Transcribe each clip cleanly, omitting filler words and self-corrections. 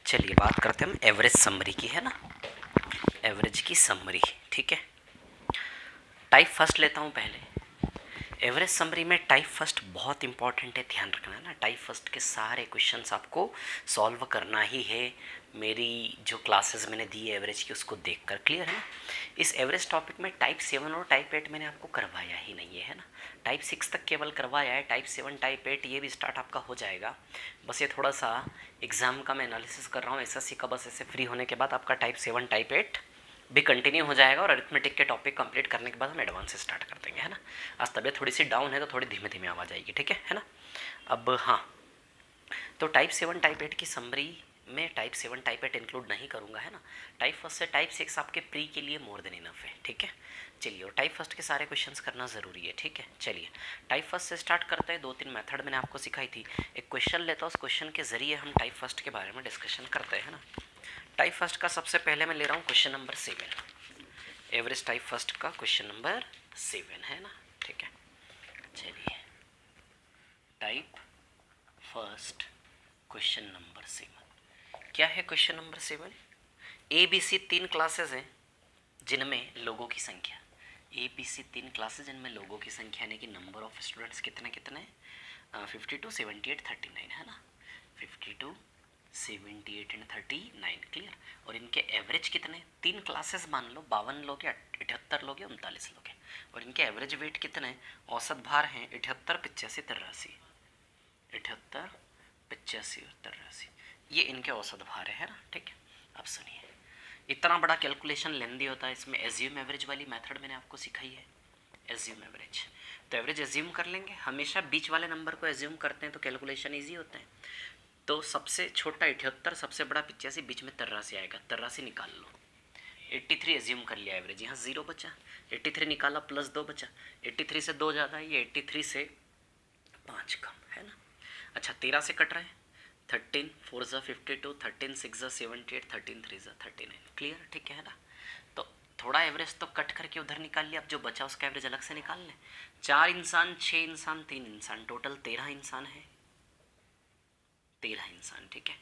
चलिए बात करते हैं हम एवरेज समरी की, है ना। एवरेज की समरी, ठीक है। टाइप फर्स्ट लेता हूँ पहले। एवरेज समरी में टाइप फर्स्ट बहुत इंपॉर्टेंट है, ध्यान रखना है ना। टाइप फर्स्ट के सारे क्वेश्चंस आपको सॉल्व करना ही है। मेरी जो क्लासेस मैंने दी है एवरेज की, उसको देखकर क्लियर है ना। इस एवरेज टॉपिक में टाइप 7 और टाइप 8 मैंने आपको करवाया ही नहीं है ना। टाइप 6 तक केवल करवाया है। टाइप 7 टाइप 8 ये भी स्टार्ट आपका हो जाएगा। बस ये थोड़ा सा एग्ज़ाम का मैं एनालिसिस कर रहा हूँ एसएससी का। बस ऐसे फ्री होने के बाद आपका टाइप 7 टाइप 8 भी कंटिन्यू हो जाएगा और अरिथमेटिक के टॉपिक कंप्लीट करने के बाद हम एडवांस से स्टार्ट कर देंगे, है ना। आज तबीयत थोड़ी सी डाउन है तो थोड़ी धीमे धीमे आवाज़ आएगी, ठीक है ना। अब हाँ, तो टाइप 7 टाइप 8 की समरी में टाइप 7 टाइप 8 इंक्लूड नहीं करूँगा, है ना। टाइप फर्स्ट से टाइप 6 आपके प्री के लिए मोर देन इनफ है, ठीक है। चलिए, और टाइप फर्स्ट के सारे क्वेश्चंस करना ज़रूरी है, ठीक है। चलिए टाइप फर्स्ट से स्टार्ट करते हैं। 2-3 मेथड मैंने आपको सिखाई थी। एक क्वेश्चन लेता हूँ, उस क्वेश्चन के ज़रिए हम टाइप फर्स्ट के बारे में डिस्कशन करते हैं ना। टाइप फर्स्ट का सबसे पहले मैं ले रहा हूँ question number 7। Average type first का क्वेश्चन नंबर 7 है ना, ठीक है। चलिए, टाइप फर्स्ट क्वेश्चन नंबर 7 क्या है। Question number 7, A B C 3 classes हैं जिनमें लोगों की संख्या, ए बी सी 3 क्लासेस जिनमें लोगों की संख्या यानी कि नंबर ऑफ स्टूडेंट्स कितने कितने 52, 78, 39 है ना। 52, 78 एंड 39 क्लियर। और इनके एवरेज कितने, 3 क्लासेस मान लो, 52 लोग या 78 लोग या 39 लोग हैं। और इनके एवरेज वेट कितने, औसत भार हैं 78, 85, 83, 78, 85 और 83, ये इनके औसत भार है ना, ठीक है। अब सुनिए, इतना बड़ा कैलकुलेशन लेंदी होता है, इसमें एज्यूम एवरेज वाली मेथड मैंने आपको सिखाई है। एज्यूम एवरेज, तो एवरेज एज्यूम कर लेंगे। हमेशा बीच वाले नंबर को एज्यूम करते हैं तो कैलकुलेशन इजी होता है। तो सबसे छोटा 78, सबसे बड़ा 85, बीच में 83 आएगा। 83 निकाल लो। 83 एज्यूम कर लिया एवरेज, यहाँ 0 बचा। 83 निकाला, प्लस 2 बचा। 83 से 2 ज़्यादा है, ये 83 से 5 कम है ना। अच्छा, 13 से कट रहा है। 13 4 ज़ा 52, 13 6 ज़ा 78, 13 3 ज़ा 39 क्लियर, ठीक है ना। तो थोड़ा एवरेज तो कट करके उधर निकाल लिया, अब जो बचा उसका एवरेज अलग से निकाल लें। 4 इंसान, 6 इंसान, 3 इंसान, टोटल 13 इंसान है। 13 इंसान, ठीक है।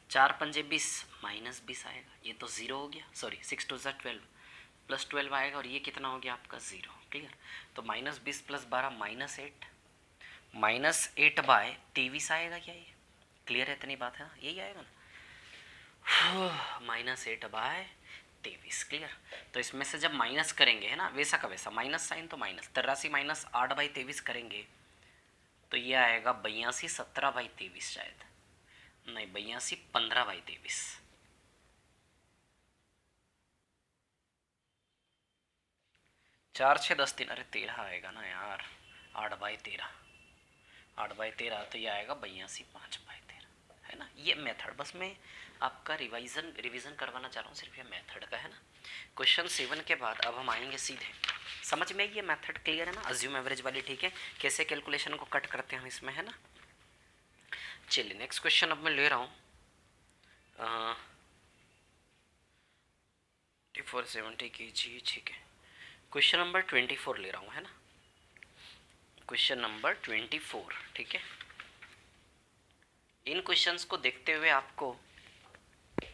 4 पंजे 20, माइनस 20 आएगा, ये तो 0 हो गया। सॉरी, 6 2 ज़ा 12, प्लस 12 आएगा और ये कितना हो गया आपका 0 क्लियर। तो माइनस 20 प्लस 12 -8, -8/23 आएगा क्या ये, क्लियर है इतनी बात है ना, यही आएगा ना। -8/23 क्लियर। तो इसमें से जब माइनस करेंगे, है ना, वैसा का वैसा माइनस साइन, तो माइनस 83 माइनस 8/23 करेंगे तो ये आएगा 82 17/23, शायद नहीं, 82 15/23। 4 6 10 3, अरे 13 आएगा ना यार। 8/13, 8/13, तो ये आएगा 82 5/13, है ना। ये मेथड बस मैं आपका रिवीजन करवाना चाह रहा हूँ, सिर्फ ये मेथड का, है ना। क्वेश्चन 7 के बाद अब हम आएंगे सीधे, समझ में ये मेथड क्लियर है ना, अज्यूम एवरेज वाली, ठीक है। कैसे कैलकुलेशन को कट करते हैं हम इसमें, है ना। चलिए नेक्स्ट क्वेश्चन अब मैं ले रहा हूँ 470 kg, ठीक है। क्वेश्चन नंबर 24 ले रहा हूँ, है ना। क्वेश्चन नंबर 24, ठीक है। इन क्वेश्चंस को देखते हुए आपको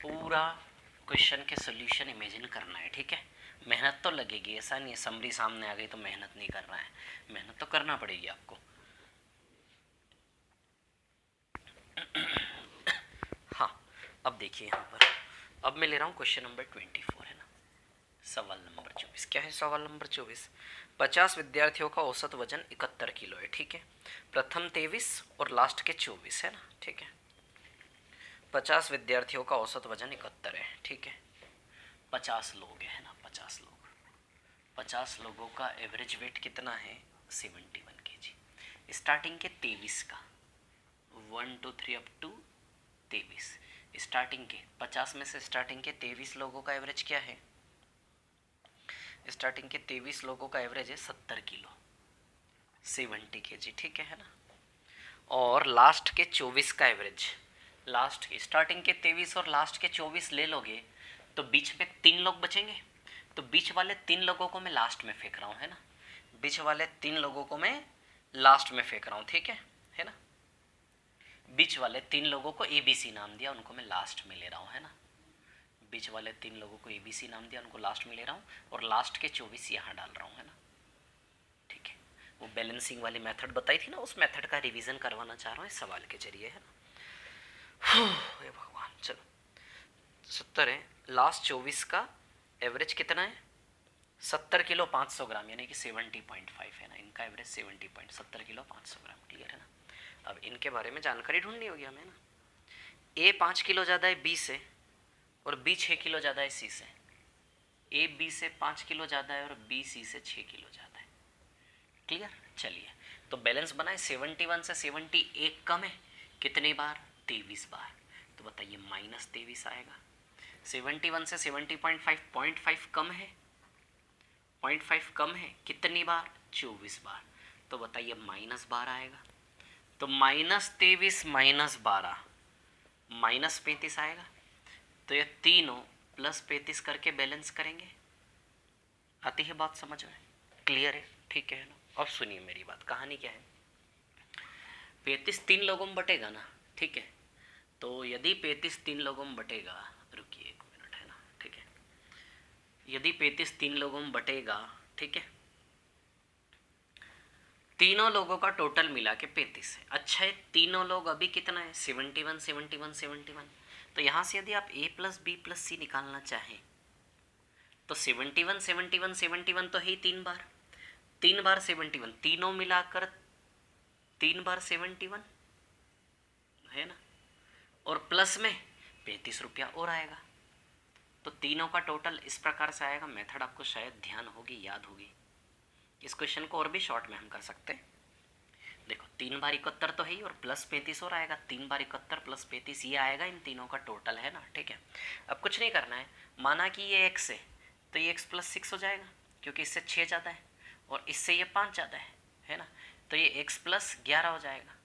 पूरा क्वेश्चन के सॉल्यूशन इमेजिन करना है, ठीक है। मेहनत तो लगेगी, ऐसा नहीं है समरी सामने आ गई तो मेहनत नहीं करना है, मेहनत तो करना पड़ेगी आपको। हाँ, अब देखिए यहाँ पर, अब मैं ले रहा हूँ क्वेश्चन नंबर 24, है ना। सवाल नंबर 24 क्या है, सवाल नंबर 24, 50 विद्यार्थियों का औसत वजन 71 किलो है, ठीक है। प्रथम 23 और लास्ट के 24 है ना, ठीक है। 50 विद्यार्थियों का औसत वजन 71 है, ठीक है। 50 लोग है ना, 50 लोग, 50 लोगों का एवरेज वेट कितना है 71 kg। स्टार्टिंग के 23 का 1 2 3 अप टू 23, स्टार्टिंग के 50 में से स्टार्टिंग के 23 लोगों का एवरेज क्या है, स्टार्टिंग के 23 लोगों का एवरेज है 70 किलो, 70 kg, ठीक है ना। और लास्ट के 24 का एवरेज, लास्ट के स्टार्टिंग के 23 और लास्ट के 24 ले लोगे तो बीच में 3 लोग बचेंगे, तो बीच वाले 3 लोगों को मैं लास्ट में फेंक रहा हूँ, है ना। बीच वाले 3 लोगों को मैं लास्ट में फेंक रहा हूँ, ठीक है ना। बीच वाले 3 लोगों को ABC नाम दिया, उनको मैं लास्ट में ले रहा हूँ, है ना। बीच वाले 3 लोगों को ABC नाम दिया, उनको लास्ट में ले रहा हूँ, और लास्ट के 24 यहाँ डाल रहा हूँ, है ना। ठीक है, वो बैलेंसिंग वाली मेथड बताई थी ना, उस मेथड का रिवीजन करवाना चाह रहा हूँ इस सवाल के जरिए, है ना। हे भगवान, चलो 70 है, लास्ट 24 का एवरेज कितना है 70 किलो 500 ग्राम, यानी कि 70.5 है ना। इनका एवरेज 70 किलो 500 ग्राम, क्लियर है ना। अब इनके बारे में जानकारी ढूंढनी होगी हमें ना। A 5 किलो ज़्यादा है B से, और B 6 किलो ज़्यादा है C से। A B से 5 किलो ज़्यादा है और B C से 6 किलो ज़्यादा है, क्लियर। चलिए, तो बैलेंस बनाए, 71 से 71 कम है कितनी बार, 23 बार। तो बताइए -23 आएगा। 71 से 70.5 0.5 कम है, 0.5 कम है कितनी बार, 24 बार। तो बताइए -12 आएगा। तो -23 -12 -35 आएगा। तो ये तीनों +35 करके बैलेंस करेंगे। आती है बात समझ में, क्लियर है, ठीक है ना। अब सुनिए मेरी बात, कहानी क्या है। 35 3 लोगों में बटेगा ना, ठीक है। तो यदि 35 3 लोगों में बटेगा, रुकिए 1 मिनट, है ना, ठीक है। यदि 35 3 लोगों में बटेगा, ठीक है, तीनों लोगों का टोटल मिला के 35 है। अच्छा है, तीनों लोग अभी कितना है 71 71 71। तो यहाँ से यदि आप A + B + C निकालना चाहें तो 71 71 71 तो है ही 3 बार, 3 बार 71, तीनों मिलाकर 3 बार 71, है ना। और प्लस में 35 रुपया और आएगा। तो तीनों का टोटल इस प्रकार से आएगा। मेथड आपको शायद ध्यान होगी, याद होगी। इस क्वेश्चन को और भी शॉर्ट में हम कर सकते हैं। देखो 3 बार 71 तो है ही, और +35 और आएगा। 3 बार 71 +35 ये आएगा इन तीनों का टोटल, है ना, ठीक है। अब कुछ नहीं करना है, माना कि ये x है तो ये x + 6 हो जाएगा, क्योंकि इससे 6 ज़्यादा है और इससे ये 5 ज़्यादा है ना। तो ये x + 11 हो जाएगा।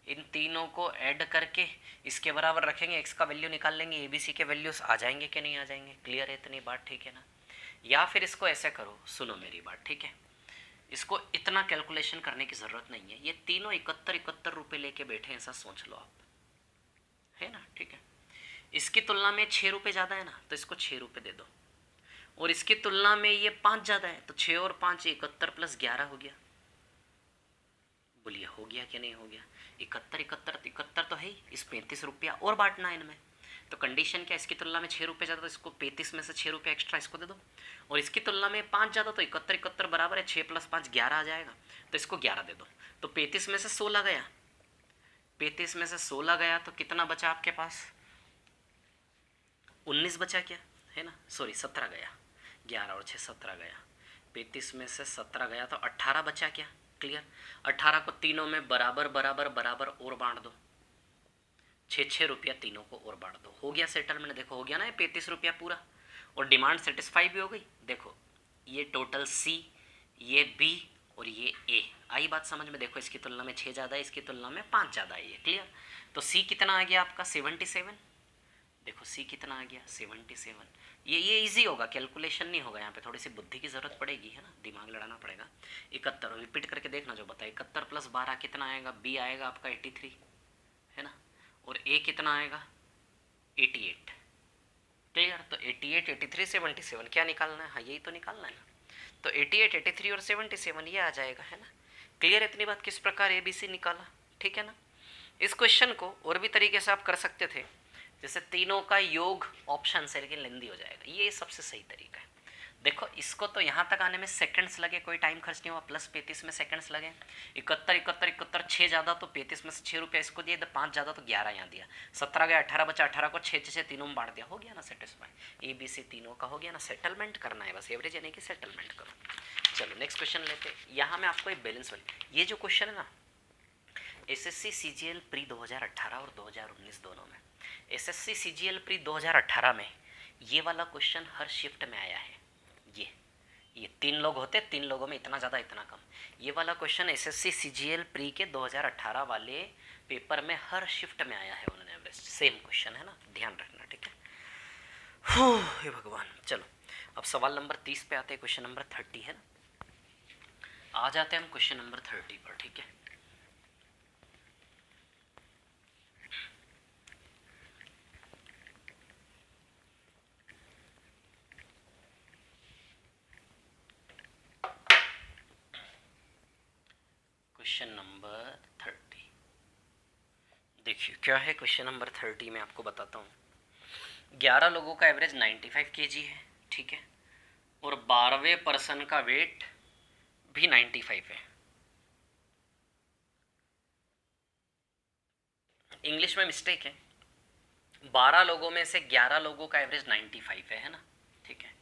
इन तीनों को ऐड करके इसके बराबर रखेंगे, x का वैल्यू निकाल लेंगे, ABC के वैल्यूज आ जाएंगे कि नहीं आ जाएंगे, क्लियर है इतनी बात, ठीक है ना। या फिर इसको ऐसे करो, सुनो मेरी बात, ठीक है। इसको इतना कैलकुलेशन करने की ज़रूरत नहीं है, ये तीनों 71 रुपये लेके बैठे, ऐसा सोच लो आप, है ना, ठीक है। इसकी तुलना में 6 रुपये ज़्यादा है ना, तो इसको 6 रुपये दे दो। और इसकी तुलना में ये 5 ज़्यादा है, तो 6 और 5 71 + 11 हो गया। बोलिए हो गया कि नहीं हो गया। 71 71 71 तो है ही, इस 35 रुपया और बांटना है इनमें। तो कंडीशन क्या, इसकी तुलना में 6 रुपये ज़्यादा, तो इसको 35 में से 6 रुपये एक्स्ट्रा इसको दे दो। और इसकी तुलना में 5 ज़्यादा, तो 71 71 बराबर है, 6 + 5 11 आ जाएगा, तो इसको 11 दे दो। तो 35 में से 16 गया, 35 में से 16 गया तो कितना बचा आपके पास, 19 बचा क्या, है ना, सॉरी 17 गया, 11 और 6 17 गया। 35 में से 17 गया तो 18 बचा क्या, क्लियर। 18 को तीनों में बराबर बराबर बराबर और बांट दो, 6 रुपया तीनों को और बांट दो, हो गया सेटलमेंट। देखो हो गया ना ये 35 रुपया पूरा, और डिमांड सेटिस्फाई भी हो गई। देखो ये टोटल C, ये B और ये A, आई बात समझ में। देखो इसकी तुलना में 6 ज़्यादा है, इसकी तुलना में 5 ज़्यादा है, ये क्लियर। तो C कितना आ गया आपका 77। देखो C कितना आ गया 77। ये इजी होगा, कैलकुलेशन नहीं होगा, यहाँ पे थोड़ी सी बुद्धि की ज़रूरत पड़ेगी, है ना, दिमाग लड़ाना पड़ेगा। 71 रिपीट करके देखना जो बताए, 71 + 12 कितना आएगा, B आएगा आपका 83, है ना, और A कितना आएगा 88, क्लियर। तो 88 83 77 क्या निकालना है, हाँ यही तो निकालना है ना। तो 88 83 और 77 ये आ जाएगा, है ना, क्लियर। इतनी बात किस प्रकार ABC निकाला, ठीक है ना। इस क्वेश्चन को और भी तरीके से आप कर सकते थे, जैसे तीनों का योग ऑप्शन से, लेकिन लेंदी हो जाएगा, ये सबसे सही तरीका है। देखो इसको तो यहाँ तक आने में सेकंड्स लगे, कोई टाइम खर्च नहीं हुआ, +35 में सेकंड्स लगे। 71 71 71 6 ज़्यादा तो 35 में से 6 रुपया इसको दिए, 5 ज़्यादा तो 11 यहाँ दिया, 17 गया, 18 बचा, 18 को 6 6 तीनों में बांट दिया, हो गया ना सेटिस्फाई। ABC तीनों का हो गया ना, सेटलमेंट करना है बस, एवरेज यानी कि सेटलमेंट करो। चलो नेक्स्ट क्वेश्चन लेते। यहाँ मैं आपको एक बैलेंस ये जो क्वेश्चन है ना, SSC CGL प्री 2018 और 2019 दोनों में, SSC CGL प्री 2018 में ये वाला क्वेश्चन हर शिफ्ट में आया है। ये 3 लोग होते, 3 लोगों में इतना ज़्यादा इतना कम। ये वाला क्वेश्चन SSC CGL प्री के 2018 वाले पेपर में हर शिफ्ट में आया है, उन्होंने एवरेज सेम क्वेश्चन, है ना, ध्यान रखना, ठीक है। हे भगवान। चलो अब सवाल नंबर 30 पे आते हैं, क्वेश्चन नंबर 30 है ना। आ जाते हैं हम क्वेश्चन नंबर 30 पर, ठीक है। क्या है क्वेश्चन नंबर 30 में आपको बताता हूँ। 11 लोगों का एवरेज 95 kg है, ठीक है, और 12वें पर्सन का वेट भी 95 है। इंग्लिश में मिस्टेक है। 12 लोगों में से 11 लोगों का एवरेज 95 है ना, ठीक है।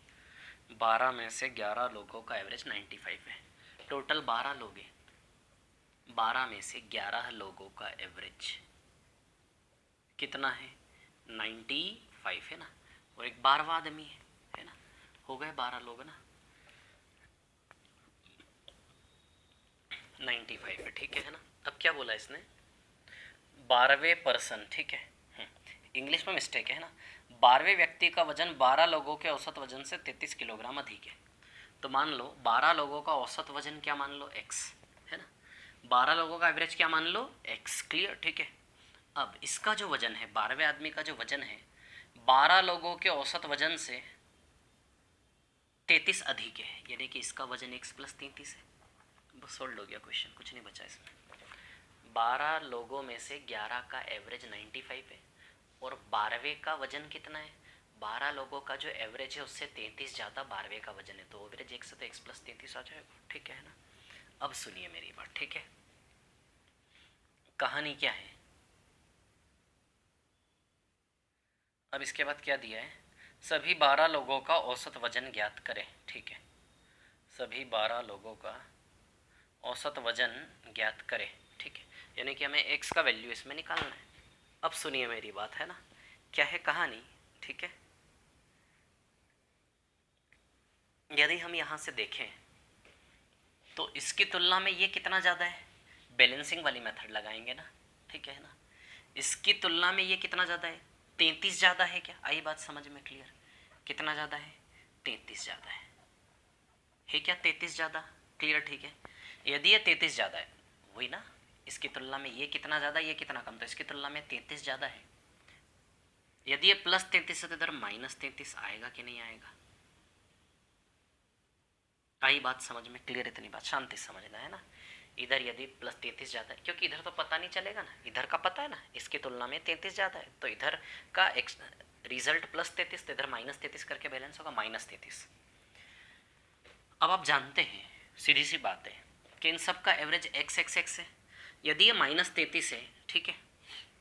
12 में से 11 लोगों का एवरेज 95 है। टोटल 12 लोग हैं, 12 में से 11 लोगों का एवरेज कितना है? 95 है ना, और एक 12वां आदमी है ना, हो गए 12 लोग ना, 95 है, ठीक है ना। अब क्या बोला इसने? 12वें पर्सन, ठीक है, इंग्लिश में मिस्टेक है ना। 12वें व्यक्ति का वजन 12 लोगों के औसत वजन से 33 किलोग्राम अधिक है। तो मान लो 12 लोगों का औसत वजन क्या मान लो? x, है ना। 12 लोगों का एवरेज क्या मान लो? x, क्लियर, ठीक है। अब इसका जो वजन है, 12वें आदमी का जो वजन है 12 लोगों के औसत वजन से 33 अधिक है, यानी कि इसका वजन x + 33 है। बस सोल्व हो गया क्वेश्चन, कुछ नहीं बचा इसमें। 12 लोगों में से 11 का एवरेज 95 है, और 12वें का वजन कितना है? 12 लोगों का जो एवरेज है उससे 33 ज़्यादा 12वें का वजन है, तो एवरेज x है तो x + 33 आ जाएगा, ठीक है ना। अब सुनिए मेरी बात, ठीक है। कहानी क्या है? अब इसके बाद क्या दिया है? सभी 12 लोगों का औसत वजन ज्ञात करें, ठीक है। सभी 12 लोगों का औसत वजन ज्ञात करें, ठीक है, यानी कि हमें x का वैल्यू इसमें निकालना है। अब सुनिए मेरी बात, है ना, क्या है कहानी, ठीक है। यदि हम यहाँ से देखें तो इसकी तुलना में ये कितना ज़्यादा है? बैलेंसिंग वाली मेथड लगाएंगे ना, ठीक है ना। इसकी तुलना में ये कितना ज़्यादा है? 33 ज़्यादा है क्या? आई बात समझ में क्लियर? कितना ज़्यादा है? 33 ज़्यादा है क्या? 33 ज़्यादा, क्लियर, ठीक है। यदि ये 33 ज़्यादा है, वही ना, इसकी तुलना में ये कितना ज़्यादा, ये कितना कम, तो इसकी तुलना में 33 ज़्यादा है। यदि ये +33 है तो इधर -33 आएगा कि नहीं आएगा? आई बात समझ में क्लियर? इतनी बात शांति से समझना है ना। इधर यदि +33 ज़्यादा है, क्योंकि इधर तो पता नहीं चलेगा ना, इधर का पता है ना, इसकी तुलना में 33 ज़्यादा है, तो इधर का रिजल्ट +33, तो इधर -33 करके बैलेंस होगा -33। अब आप जानते हैं, सीधी सी बात है कि इन सब का एवरेज x है। यदि ये -33 है, ठीक है,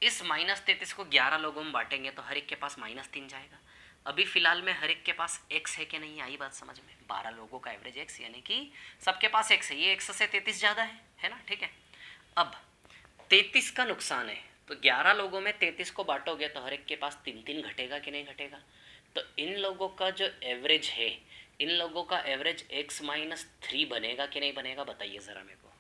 इस -33 को 11 लोगों में बांटेंगे तो हर एक के पास -3 जाएगा। अभी फिलहाल में हर एक के पास x है कि नहीं? आई बात समझ में? 12 लोगों का एवरेज x, यानी कि सबके पास x है, ये x से 33 ज़्यादा है ना, ठीक है। अब 33 का नुकसान है, तो 11 लोगों में 33 को बांटोगे तो हर एक के पास 3 घटेगा कि नहीं घटेगा? तो इन लोगों का जो एवरेज है, इन लोगों का एवरेज x - 3 बनेगा कि नहीं बनेगा? बताइए ज़रा मेरे को।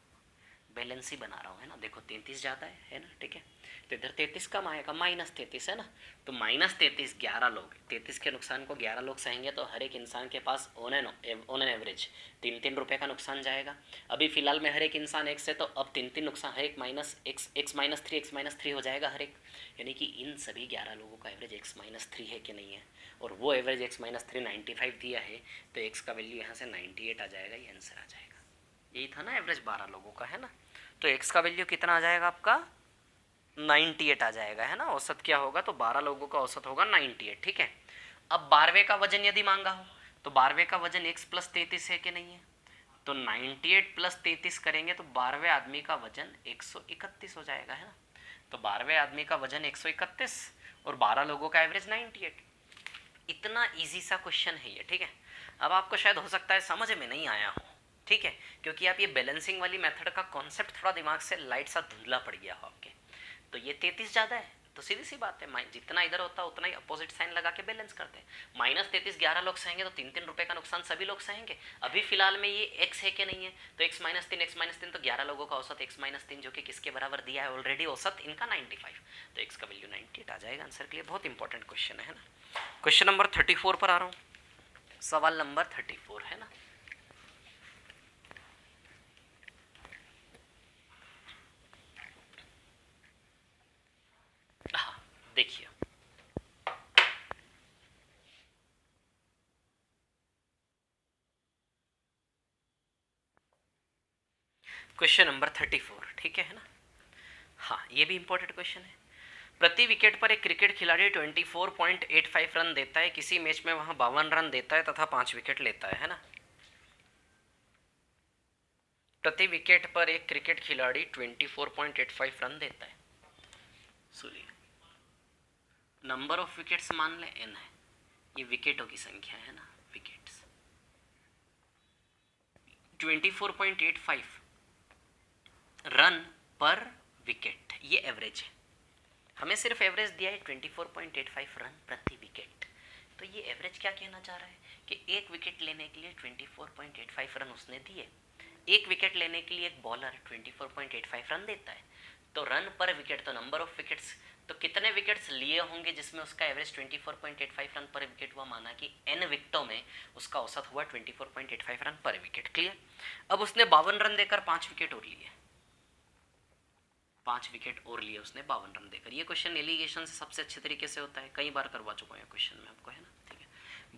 बैलेंस ही बना रहा हूँ, है ना। देखो 33 ज़्यादा है ना, ठीक है, तो इधर 33 कम आएगा, -33 है ना, तो -33 11 लोग, 33 के नुकसान को 11 लोग सहेंगे तो हर एक इंसान के पास ऑन एन एवरेज 3 रुपये का नुकसान जाएगा। अभी फिलहाल में हर एक इंसान x है, तो अब 3 नुकसान, हर एक -3 हो जाएगा हर एक, यानी कि इन सभी 11 लोगों का एवरेज x - 3 है कि नहीं है, और वो एवरेज x - 3 95 दिया है, तो x का वैल्यू यहाँ से 98 आ जाएगा, ये आंसर आ जाएगा। यही था ना एवरेज 12 लोगों का, है ना। तो x का वैल्यू कितना आ जाएगा आपका? 98 आ जाएगा, है ना। औसत क्या होगा? तो 12 लोगों का औसत होगा 98, ठीक है। अब 12वें का वजन यदि मांगा हो तो 12वें का वजन x + 33 है कि नहीं है? तो 98 + 33 करेंगे तो 12वें आदमी का वजन 131 हो जाएगा, है ना। तो 12वें आदमी का वजन 131 और 12 लोगों का एवरेज 98। इतना इजी सा क्वेश्चन है ये, ठीक है। अब आपको शायद हो सकता है समझ में नहीं आया हो, ठीक है, क्योंकि आप ये बैलेंसिंग वाली मेथड का कॉन्सेप्ट थोड़ा दिमाग से लाइट सा धुंधला पड़ गया हो आपके। तो ये 33 ज़्यादा है, तो सीधी सी बात है, जितना इधर होता है उतना ही अपोजिट साइन लगा के बैलेंस करते हैं। -33 11 लोग सहेंगे तो 3 रुपये का नुकसान सभी लोग सहेंगे। अभी फिलहाल में ये x है कि नहीं है? तो x - 3 तो 11 लोगों का औसत x - 3 जो कि किसके बराबर दिया है ऑलरेडी? औसत इनका 95, तो x का वैल्यू 98 आ जाएगा आंसर के लिए। बहुत इंपॉर्टेंट क्वेश्चन है ना। क्वेश्चन नंबर 34 पर आ रहा हूँ। सवाल नंबर 34 है ना। हाँ, देखिए क्वेश्चन नंबर 34, ठीक है ना। हाँ, ये भी इंपॉर्टेंट क्वेश्चन है। प्रति विकेट पर एक क्रिकेट खिलाड़ी 24.85 रन देता है, किसी मैच में वहां 52 रन देता है तथा 5 विकेट लेता है ना। प्रति विकेट पर एक क्रिकेट खिलाड़ी 24.85 रन देता है। सुनिए, नंबर ऑफ विकेट्स मान लें n है, ये विकेटों की संख्या है ना, विकेट्स 24.85 रन पर विकेट, ये एवरेज है। हमें सिर्फ एवरेज दिया है 24.85 रन प्रति विकेट, तो ये एवरेज क्या कहना चाह रहा है कि एक विकेट लेने के लिए 24.85 रन उसने दिए। एक विकेट लेने के लिए एक बॉलर 24.85 रन देता है, तो रन पर विकेट, तो नंबर ऑफ विकेट्स, तो कितने विकेट्स लिए होंगे जिसमें उसका एवरेज 24.85 रन पर विकेट हुआ। माना कि n विकेटों में उसका औसत हुआ 24.85 रन पर विकेट। क्लियर। अब उसने 52 रन देकर 5 विकेट और लिए, 5 विकेट और लिए उसने 52 रन देकर। ये क्वेश्चन एलिगेशन से सबसे अच्छे तरीके से होता है, कई बार करवा चुका हूँ क्वेश्चन में आपको, है ना। ठीक है,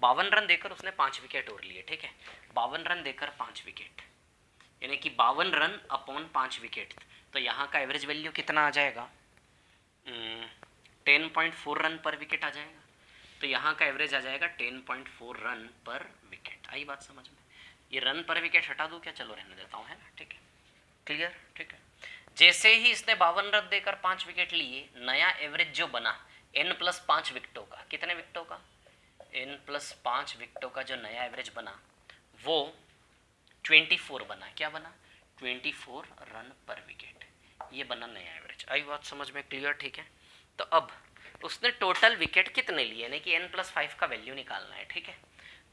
52 रन देकर उसने 5 विकेट और लिए। ठीक है, 52 रन देकर 5 विकेट, यानी कि 52 रन अपॉन 5 विकेट, तो यहाँ का एवरेज वैल्यू कितना आ जाएगा, 10.4 रन पर विकेट आ जाएगा। तो यहाँ का एवरेज आ जाएगा 10.4 रन पर विकेट। आई बात समझ में। ये रन पर विकेट हटा दूँ क्या, चलो रहने देता हूँ, है ना। ठीक है, क्लियर। ठीक है, जैसे ही इसने 52 रन देकर 5 विकेट लिए, नया एवरेज जो बना n+5 विकेटों का, कितने विकेटों का, n+5 विकेटों का जो नया एवरेज बना वो 24 बना। क्या बना, 24 रन पर विकेट, ये बना नया एवरेज। आई बात समझ में, क्लियर। ठीक है, तो अब उसने टोटल विकेट कितने लिए, यानी कि n+5 का वैल्यू निकालना है। ठीक है,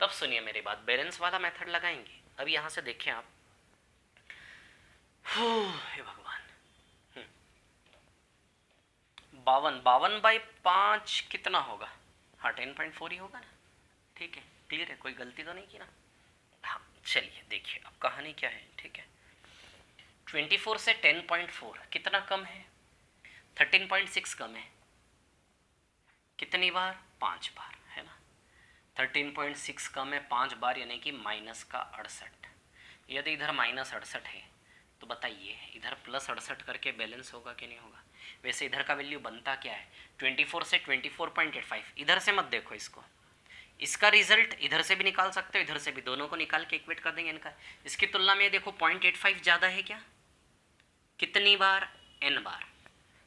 तब सुनिए मेरी बात, बैलेंस वाला मेथड लगाएंगे। अब यहाँ से देखें आप, हे भगवान, 52/5 कितना होगा, हाँ 10.4 ही होगा ना। ठीक है, क्लियर है, कोई गलती तो नहीं की ना। हाँ चलिए देखिए अब कहानी क्या है। ठीक है, 24 से 10.4 कितना कम है, 13.6 कम है। कितनी बार, 5 बार, है ना। 13.6 कम है 5 बार, यानी कि -68। यदि इधर -68 है तो बताइए इधर +68 करके बैलेंस होगा कि नहीं होगा। वैसे इधर का वैल्यू बनता क्या है, 24 से 24.85। इधर से मत देखो इसको, इसका रिजल्ट इधर से भी निकाल सकते हो, इधर से भी, दोनों को निकाल के इक्वेट कर देंगे इनका। इसकी तुलना में देखो 0.85 ज़्यादा है क्या, कितनी बार, n बार।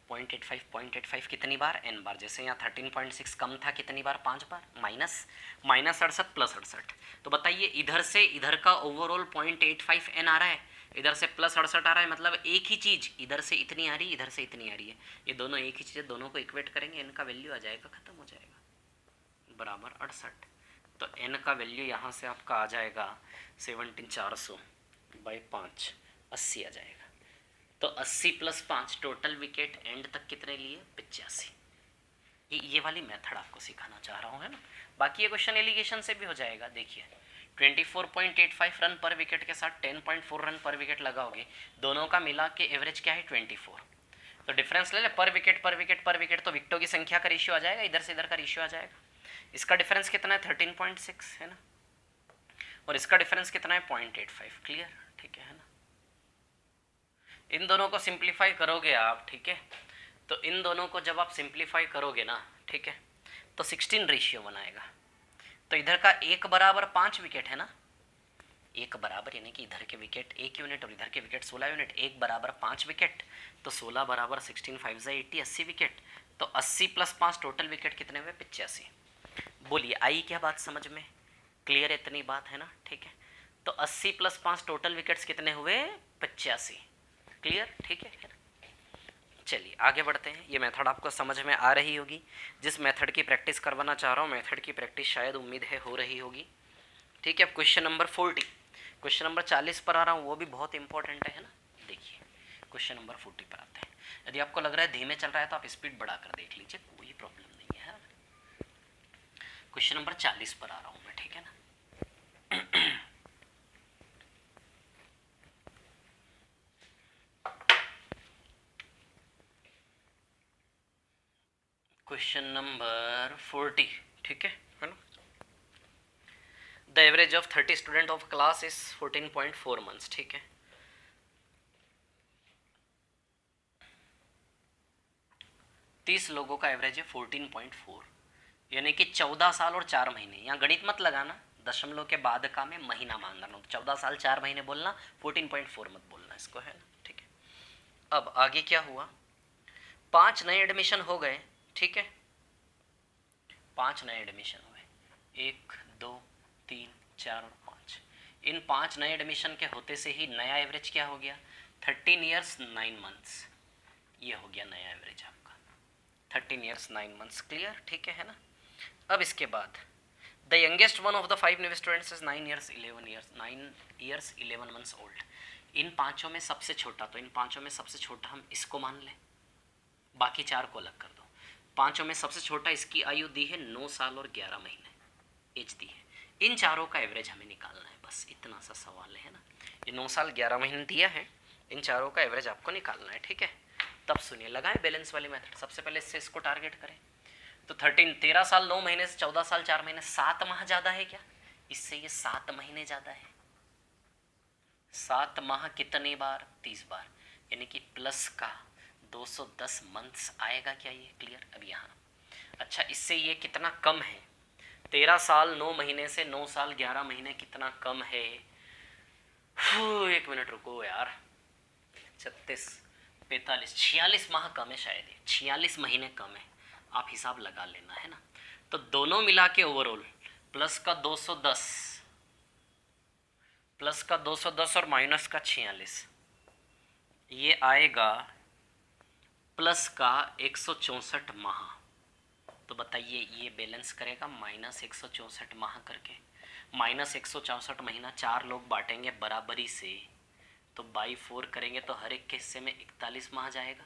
0.85 कितनी बार, n बार। जैसे यहाँ 13.6 कम था, कितनी बार, 5 बार। -68 +68, तो बताइए इधर से इधर का ओवरऑल 0.85 n आ रहा है, इधर से +68 आ रहा है, मतलब एक ही चीज़ इधर से इतनी आ रही है, इधर से इतनी आ रही है, ये दोनों एक ही चीज़ है, दोनों को इक्वेट करेंगे, n का वैल्यू आ जाएगा, ख़त्म हो जाएगा, बराबर 68। तो n का वैल्यू यहाँ से आपका आ जाएगा 17,400/5, 80 आ जाएगा। तो 80 + 5 टोटल विकेट एंड तक कितने लिए, 85। ये वाली मेथड आपको सिखाना चाह रहा हूँ, है ना। बाकी ये क्वेश्चन एलिगेशन से भी हो जाएगा। देखिए 24.85 रन पर विकेट के साथ 10.4 रन पर विकेट लगाओगे, दोनों का मिला के एवरेज क्या है, 24। तो डिफरेंस ले ले, पर विकेट पर विकेट पर विकेट, तो विकेटों की संख्या का रेशियो आ जाएगा, इधर से इधर का रेशियो आ जाएगा। इसका डिफरेंस कितना है, 13.6, है ना, और इसका डिफरेंस कितना है, 0.85। क्लियर, ठीक है ना। इन दोनों को सिंप्लीफाई करोगे आप, ठीक है, तो इन दोनों को जब आप सिंप्लीफाई करोगे ना, ठीक है, तो 16 रेशियो बनाएगा। तो इधर का 1 बराबर 5 विकेट है ना, 1 बराबर यानी कि इधर के विकेट 1 यूनिट और इधर के विकेट 16 यूनिट, 1 बराबर 5 विकेट, तो 16 बराबर 16, 5 × 80, 80 विकेट। तो 80 + 5 टोटल विकेट कितने हुए, 85। बोलिए आई क्या बात समझ में, क्लियर इतनी बात है ना। ठीक है, तो 80 + 5 टोटल विकेट्स कितने हुए, 85। क्लियर, ठीक है। चलिए आगे बढ़ते हैं। ये मेथड आपको समझ में आ रही होगी, जिस मेथड की प्रैक्टिस करवाना चाह रहा हूँ, मेथड की प्रैक्टिस शायद उम्मीद है हो रही होगी। ठीक है, अब क्वेश्चन नंबर 40, क्वेश्चन नंबर 40 पर आ रहा हूँ, वो भी बहुत इंपॉर्टेंट है ना। देखिए क्वेश्चन नंबर 40 पर आते हैं। यदि आपको लग रहा है धीमे चल रहा है तो आप स्पीड बढ़ाकर देख लीजिए, कोई प्रॉब्लम नहीं है। क्वेश्चन नंबर 40 पर आ रहा हूँ मैं, ठीक है ना। क्वेश्चन नंबर 40, ठीक है ना। The average of 30 student of class is 14.4 months, ठीक है। 30 लोगों का एवरेज है 14.4, यानी कि 14 साल और 4 महीने। यहाँ गणित मत लगाना, दशमलव के बाद का मैं महीना मान रहा हूँ। 14 साल 4 महीने बोलना, 14.4 मत बोलना इसको, है ना, ठीक है। अब आगे क्या हुआ, 5 नए एडमिशन हो गए, ठीक है, 5 नए एडमिशन हो गए, 1 2 3 4 और 5। इन 5 नए एडमिशन के होते से ही नया एवरेज क्या हो गया, 13 ईयर्स 9 मंथ्स, ये हो गया नया एवरेज आपका 13 ईयर्स 9 मंथ्स। क्लियर, ठीक है ना। अब इसके बाद the youngest one of the 5 new students is 9 years 11 months old. इन पांचों में सबसे छोटा, तो इन पांचों में सबसे छोटा हम इसको मान लें, बाकी 4 को अलग कर दो। पांचों में सबसे छोटा, इसकी आयु दी है 9 साल और 11 महीने, एज दी है। इन चारों का एवरेज हमें निकालना है, बस इतना सा सवाल है ना। ये 9 साल 11 महीने दिया है, इन चारों का एवरेज आपको निकालना है, ठीक है। तब सुनिए, लगाएं बैलेंस वाली मेथड। सबसे पहले इससे इसको टारगेट करें, तो 13 साल 9 महीने से 14 साल 4 महीने 7 माह ज़्यादा है क्या, इससे ये 7 महीने ज़्यादा है। 7 माह कितने बार, 30 बार, यानी कि प्लस का 210 मंथ्स आएगा क्या, ये क्लियर। अब यहाँ अच्छा, इससे ये कितना कम है, 13 साल 9 महीने से 9 साल 11 महीने कितना कम है। 1 मिनट रुको यार, 36 45 46 माह कम है शायद, 46 महीने कम है, आप हिसाब लगा लेना, है ना। तो दोनों मिला के ओवरऑल प्लस का 210 और माइनस का 46, ये आएगा प्लस का 164 माह। तो बताइए ये बैलेंस करेगा माइनस 164 माह करके, माइनस 164 महीना 4 लोग बांटेंगे बराबरी से, तो बाई 4 करेंगे तो हर एक के हिस्से में 41 माह जाएगा।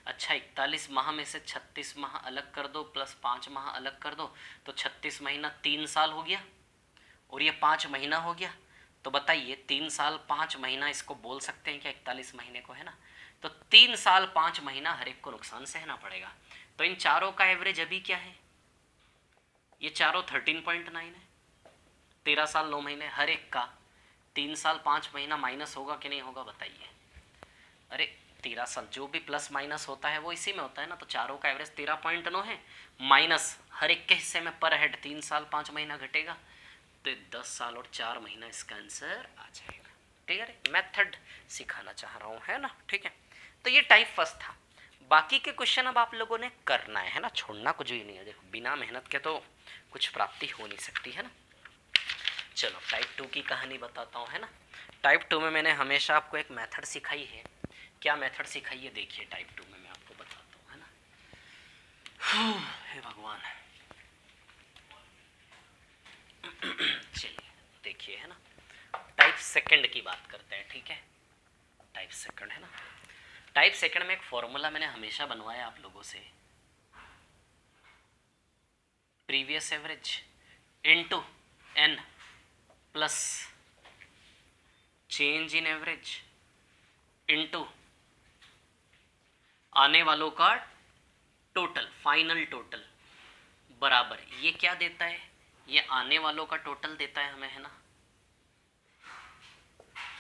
अच्छा, 41 माह में से 36 माह अलग कर दो प्लस 5 माह अलग कर दो, तो 36 महीना 3 साल हो गया और ये 5 महीना हो गया। तो बताइए 3 साल 5 महीना इसको बोल सकते हैं क्या 41 महीने को, है ना। तो 3 साल 5 महीना हर एक को नुकसान सहना पड़ेगा। तो इन चारों का एवरेज अभी क्या है, ये चारों 13.9 है। 13 साल 9 महीने हर एक का 3 साल 5 महीना माइनस होगा कि नहीं होगा बताइए। अरे 13 साल जो भी प्लस माइनस होता है वो इसी में होता है ना। तो चारों का एवरेज 13.9 है, माइनस हर एक के हिस्से में पर हेड 3 साल 5 महीना घटेगा, तो 10 साल और 4 महीना इसका आंसर आ जाएगा। क्लियर है, मेथड सिखाना चाह रहा हूँ, है ना, ठीक है। तो ये टाइप फर्स्ट था। बाकी के क्वेश्चन अब आप लोगों ने करना है ना, छोड़ना कुछ भी नहीं है। देखो बिना मेहनत के तो कुछ प्राप्ति हो नहीं सकती, है ना। चलो टाइप 2 की कहानी बताता हूँ, है ना। टाइप 2 में मैंने हमेशा आपको एक मेथड सिखाई है। क्या मेथड सिखाई है देखिए टाइप 2 में, मैं आपको बताता हूँ, है ना। हे भगवान, चलिए देखिए, है ना। टाइप सेकंड की बात करते हैं, ठीक है। टाइप सेकंड, है ना। टाइप सेकंड में एक फॉर्मूला मैंने हमेशा बनवाया आप लोगों से, previous average into n plus change in average into आने वालों का टोटल, फाइनल टोटल, बराबर ये क्या देता है, ये आने वालों का टोटल देता है हमें, है ना,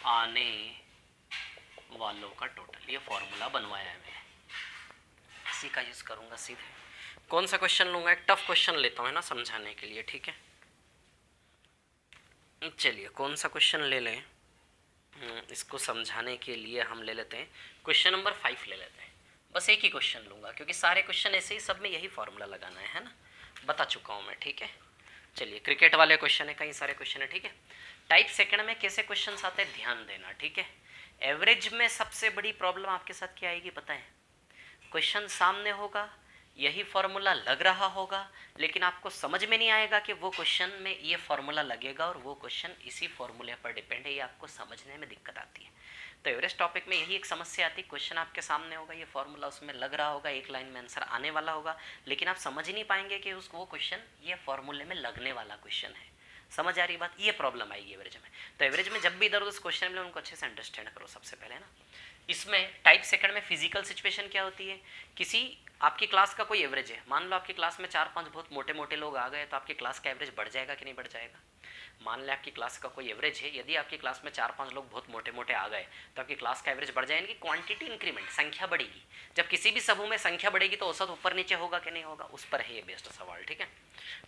आने वालों का टोटल। ये फॉर्मूला बनवाया है मैंने, इसी का यूज करूंगा सीधे। कौन सा क्वेश्चन लूंगा, एक टफ क्वेश्चन लेता हूँ, है ना, समझाने के लिए, ठीक है। चलिए कौन सा क्वेश्चन ले लें, इसको समझाने के लिए हम ले लेते हैं क्वेश्चन नंबर 5 ले लेते हैं। बस एक ही क्वेश्चन लूंगा क्योंकि सारे क्वेश्चन ऐसे ही सब में यही फॉर्मूला लगाना है ना, बता चुका हूँ मैं, ठीक है। चलिए क्रिकेट वाले क्वेश्चन है, कई सारे क्वेश्चन है, ठीक है। टाइप सेकंड में कैसे क्वेश्चन आते हैं ध्यान देना, ठीक है। एवरेज में सबसे बड़ी प्रॉब्लम आपके साथ क्या आएगी पता है, क्वेश्चन सामने होगा, यही फॉर्मूला लग रहा होगा, लेकिन आपको समझ में नहीं आएगा कि वो क्वेश्चन में ये फॉर्मूला लगेगा और वो क्वेश्चन इसी फॉर्मूले पर डिपेंड है, ये आपको समझने में दिक्कत आती है। तो एवरेज टॉपिक में यही एक समस्या आती है, क्वेश्चन आपके सामने होगा, ये फॉर्मूला उसमें लग रहा होगा, एक लाइन में आंसर आने वाला होगा, लेकिन आप समझ नहीं पाएंगे कि उसको वो क्वेश्चन ये फॉर्मूले में लगने वाला क्वेश्चन है। समझ आ रही बात? ये प्रॉब्लम आएगी एवरेज में। तो एवरेज में जब भी इधर उधर क्वेश्चन मिले उनको अच्छे से अंडरस्टैंड करो सबसे पहले, है ना। इसमें टाइप सेकंड में फिजिकल सिचुएशन क्या होती है, किसी आपकी क्लास का कोई एवरेज है, मान लो आपकी क्लास में 4-5 बहुत मोटे मोटे लोग आ गए, तो आपकी क्लास का एवरेज बढ़ जाएगा कि नहीं बढ़ जाएगा? मान लें आपकी क्लास का कोई एवरेज है, यदि आपकी क्लास में 4-5 लोग बहुत मोटे मोटे आ गए तो आपकी क्लास का एवरेज बढ़ जाएगा, इनकी क्वांटिटी इंक्रीमेंट, संख्या बढ़ेगी। जब किसी भी समूह में संख्या बढ़ेगी तो औसत ऊपर नीचे होगा कि नहीं होगा, उस पर है ये बेस्ड सवाल, ठीक है।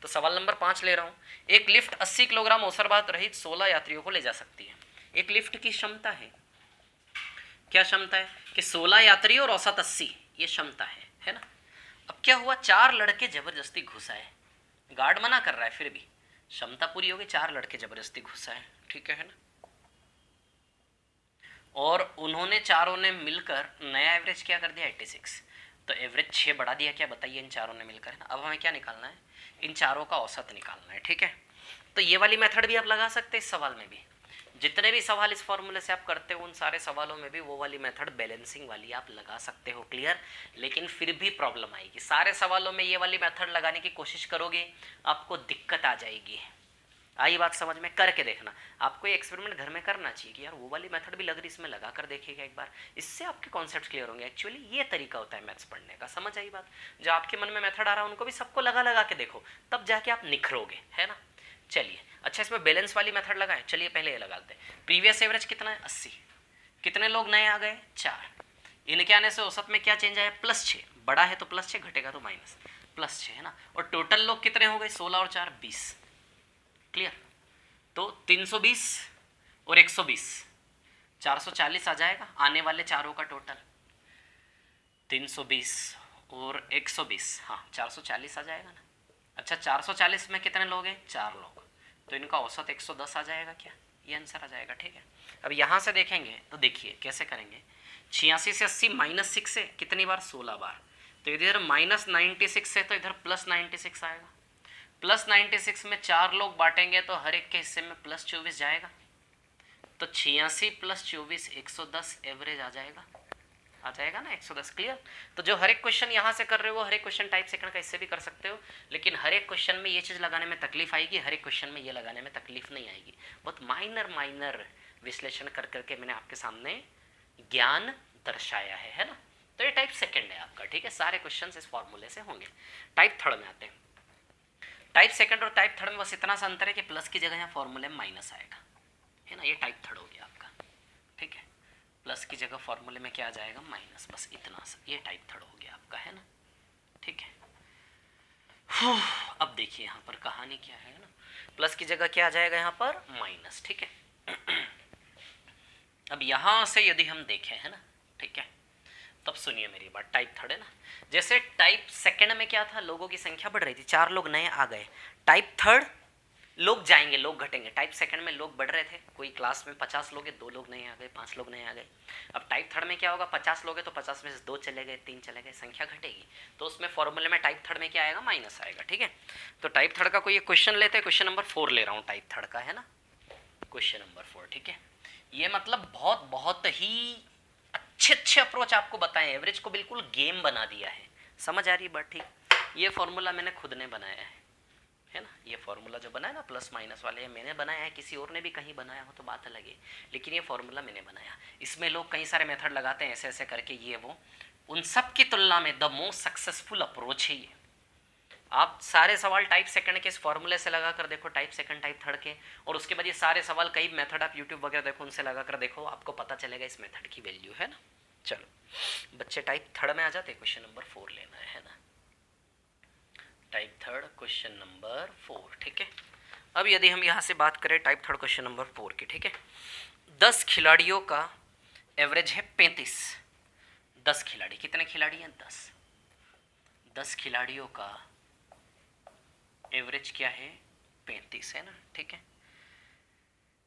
तो सवाल नंबर 5 ले रहा हूँ। एक लिफ्ट 80 किलोग्राम ओसरबात रहित 16 यात्रियों को ले जा सकती है। एक लिफ्ट की क्षमता है, क्या क्षमता है कि 16 यात्री और औसत 80, ये क्षमता है ना। अब क्या हुआ, 4 लड़के जबरदस्ती घुसाए, गार्ड मना कर रहा है, फिर भी क्षमता पूरी होगी, 4 लड़के जबरदस्ती घुसाए, ठीक है ना। और उन्होंने चारों ने मिलकर नया एवरेज क्या कर दिया 86, तो एवरेज 6 बढ़ा दिया, क्या बताइए, इन चारों ने मिलकर, है ना। अब हमें क्या निकालना है, इन चारों का औसत निकालना है, ठीक है। तो ये वाली मेथड भी आप लगा सकते हैं इस सवाल में भी, जितने भी सवाल इस फॉर्मूले से आप करते हो उन सारे सवालों में भी वो वाली मेथड बैलेंसिंग वाली आप लगा सकते हो, क्लियर। लेकिन फिर भी प्रॉब्लम आएगी, सारे सवालों में ये वाली मेथड लगाने की कोशिश करोगे आपको दिक्कत आ जाएगी। आई बात समझ में? करके देखना, आपको ये एक्सपेरिमेंट घर में करना चाहिए कि यार वो वाली मेथड भी लग रही, इसमें लगा कर देखिएगा एक बार, इससे आपके कॉन्सेप्ट क्लियर होंगे। एक्चुअली ये तरीका होता है मैथ्स पढ़ने का, समझ आई बात? जो आपके मन में मेथड आ रहा है उनको भी सबको लगा लगा के देखो, तब जाके आप निखरोगे, है ना। चलिए, अच्छा इसमें बैलेंस वाली मेथड लगाएं, चलिए पहले ये लगाते हैं। प्रीवियस एवरेज कितना है 80, कितने लोग नए आ गए 4, इनके आने से औसत में क्या चेंज आया +6, बड़ा है तो +6, घटेगा तो माइनस, +6, है ना। और टोटल लोग कितने हो गए 16 और 4 20, क्लियर। तो 320 और 120 440 आ जाएगा, आने वाले चारों का टोटल 320 और 120, हाँ 440 आ जाएगा ना। अच्छा 440 में कितने लोग हैं 4 लोग, तो इनका औसत 110 आ जाएगा, क्या ये आंसर आ जाएगा, ठीक है। अब यहाँ से देखेंगे तो देखिए कैसे करेंगे, 86 से 80 -6 है कितनी बार 16 बार, तो इधर -96 है तो इधर +96 आएगा, +96 में 4 लोग बांटेंगे तो हर एक के हिस्से में +24 जाएगा, तो 86 + 24 110 एवरेज आ जाएगा ना 110, क्लियर। तो जो हर एक क्वेश्चन यहाँ से कर रहे हो हर एक क्वेश्चन टाइप सेकंड का इससे भी कर सकते हो, लेकिन हर एक क्वेश्चन में ये चीज़ लगाने में तकलीफ आएगी, हर एक क्वेश्चन में ये लगाने में तकलीफ नहीं आएगी। बहुत माइनर विश्लेषण कर करके मैंने आपके सामने ज्ञान दर्शाया है ना। तो ये टाइप सेकंड है आपका, ठीक है। सारे क्वेश्चन इस फॉर्मूले से होंगे। टाइप थर्ड में आते हैं। टाइप सेकंड और टाइप थर्ड में बस इतना सा अंतर है कि प्लस की जगह यहाँ फॉर्मूले में माइनस आएगा, है ना। ये टाइप थर्ड हो गया आपका, ठीक है। प्लस की जगह फॉर्मूले में क्या आ जाएगा माइनस, बस इतना सा, ये टाइप थर्ड हो गया आपका, है ना, ठीक है। अब देखिए यहाँ पर कहानी क्या है ना, प्लस की जगह क्या आ जाएगा यहाँ पर माइनस, ठीक है। अब यहाँ से यदि हम देखें, है ना, ठीक है, तब सुनिए मेरी बात। टाइप थर्ड है ना, जैसे टाइप सेकंड में क्या था, लोगों की संख्या बढ़ रही थी, 4 लोग नए आ गए। टाइप थर्ड लोग जाएंगे, लोग घटेंगे। टाइप सेकंड में लोग बढ़ रहे थे, कोई क्लास में 50 लोग हैं, 2 लोग नए आ गए, 5 लोग नए आ गए। अब टाइप थर्ड में क्या होगा, 50 लोग हैं तो 50 में से 2 चले गए, 3 चले गए, संख्या घटेगी, तो उसमें फॉर्मूले में टाइप थर्ड में क्या आएगा माइनस आएगा, ठीक है। तो टाइप थर्ड का कोई एक क्वेश्चन लेते हैं, क्वेश्चन नंबर 4 ले रहा हूँ टाइप थर्ड का, है ना, क्वेश्चन नंबर 4, ठीक है। ये मतलब बहुत ही अच्छे अप्रोच आपको बताए, एवरेज को बिल्कुल गेम बना दिया है, समझ आ रही है बात, ठीक। ये फॉर्मूला मैंने खुद ने बनाया है ना, ये फॉर्मूला जो बनाया ना प्लस माइनस वाले, मैंने बनाया है, किसी और ने भी कहीं बनाया हो तो बात अलग है, लेकिन ये फॉर्मूला मैंने बनाया। इसमें लोग कई सारे मेथड लगाते हैं ऐसे ऐसे करके, ये वो, उन सब की तुलना में द मोस्ट सक्सेसफुल अप्रोच है ये। आप सारे सवाल टाइप सेकंड के इस फॉर्मूले से लगा कर देखो, टाइप सेकंड टाइप थर्ड के, और उसके बाद ये सारे सवाल कई मेथड आप यूट्यूब वगैरह देखो, उनसे लगा कर देखो, आपको पता चलेगा इस मेथड की वैल्यू, है ना। चलो बच्चे टाइप थर्ड में आ जाते, क्वेश्चन नंबर 4 लेना है ना, टाइप थर्ड क्वेश्चन नंबर 4, ठीक है। अब यदि हम यहाँ से बात करें टाइप थर्ड क्वेश्चन नंबर 4 की, ठीक है, 10 खिलाड़ियों का एवरेज है 35, 10 खिलाड़ी, कितने खिलाड़ी हैं 10 खिलाड़ियों का एवरेज क्या है 35, है ना, ठीक है।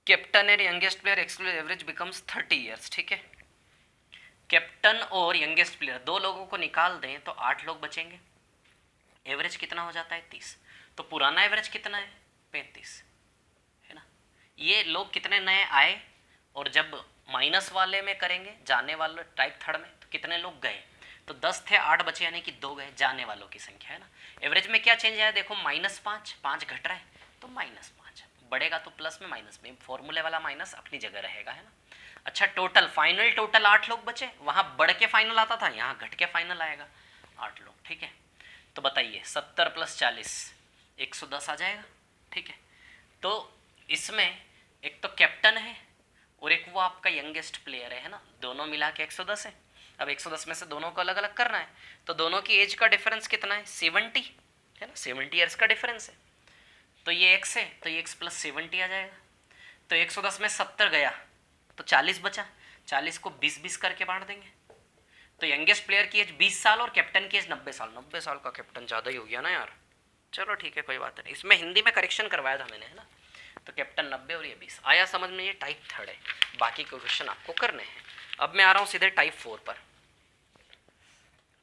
Captain and youngest player exclusive average becomes 30 years, ठीक है। कैप्टन और यंगेस्ट प्लेयर 2 लोगों को निकाल दें तो 8 लोग बचेंगे, एवरेज कितना हो जाता है 30, तो पुराना एवरेज कितना है 35, है ना। ये लोग कितने नए आए, और जब माइनस वाले में करेंगे जाने वाले टाइप थर्ड में, तो कितने लोग गए, तो 10 थे 8 बचे, यानी कि 2 गए, जाने वालों की संख्या, है ना। एवरेज में क्या चेंज आया देखो, -5 घट रहा है तो -5, बढ़ेगा तो प्लस में माइनस में, फॉर्मूले वाला माइनस अपनी जगह रहेगा, है ना। अच्छा, टोटल फाइनल टोटल 8 लोग बचे, वहाँ बढ़ के फाइनल आता था, यहाँ घट के फाइनल आएगा 8 लोग, ठीक है। तो बताइए 70 + 40 110 आ जाएगा, ठीक है। तो इसमें एक तो कैप्टन है और एक वो आपका यंगेस्ट प्लेयर है ना, दोनों मिला के 110 है। अब 110 में से दोनों को अलग अलग करना है, तो दोनों की एज का डिफरेंस कितना है, 70 है ना, 70 ईयर्स का डिफरेंस है। तो ये x है तो ये x + 70 आ जाएगा। तो 110 में 70 गया तो 40 बचा, 40 को 20-20 करके बांट देंगे। तो यंगेस्ट प्लेयर की एज 20 साल और कैप्टन की एज 90 साल। 90 साल का कैप्टन ज़्यादा ही हो गया ना यार। चलो ठीक है, कोई बात नहीं, इसमें हिंदी में करेक्शन करवाया था मैंने, है ना। तो कैप्टन 90 और ये 20 आया समझ में। ये टाइप 3 है, बाकी के क्वेश्चन आपको करने हैं। अब मैं आ रहा हूँ सीधे टाइप 4 पर।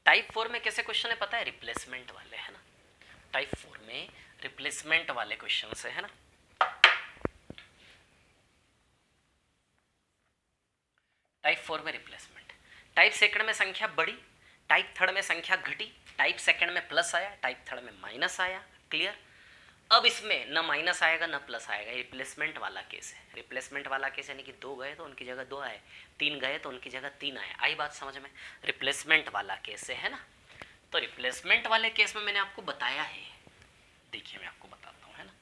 टाइप 4 में कैसे क्वेश्चन है पता है, रिप्लेसमेंट वाले, है ना। टाइप 4 में रिप्लेसमेंट वाले क्वेश्चन से, है ना। टाइप 4 में रिप्लेसमेंट, टाइप सेकंड में संख्या बढ़ी, टाइप थर्ड में संख्या घटी, टाइप सेकंड में प्लस आया, टाइप थर्ड में माइनस आया। क्लियर। अब इसमें न माइनस आएगा न प्लस आएगा, रिप्लेसमेंट वाला केस है। रिप्लेसमेंट वाला केस यानी कि 2 गए तो उनकी जगह 2 आए, 3 गए तो उनकी जगह 3 आए। आई बात समझ में, रिप्लेसमेंट वाला केस है ना। तो रिप्लेसमेंट वाले केस में मैंने आपको बताया है, देखिए मैं आपको बताता हूँ, है ना।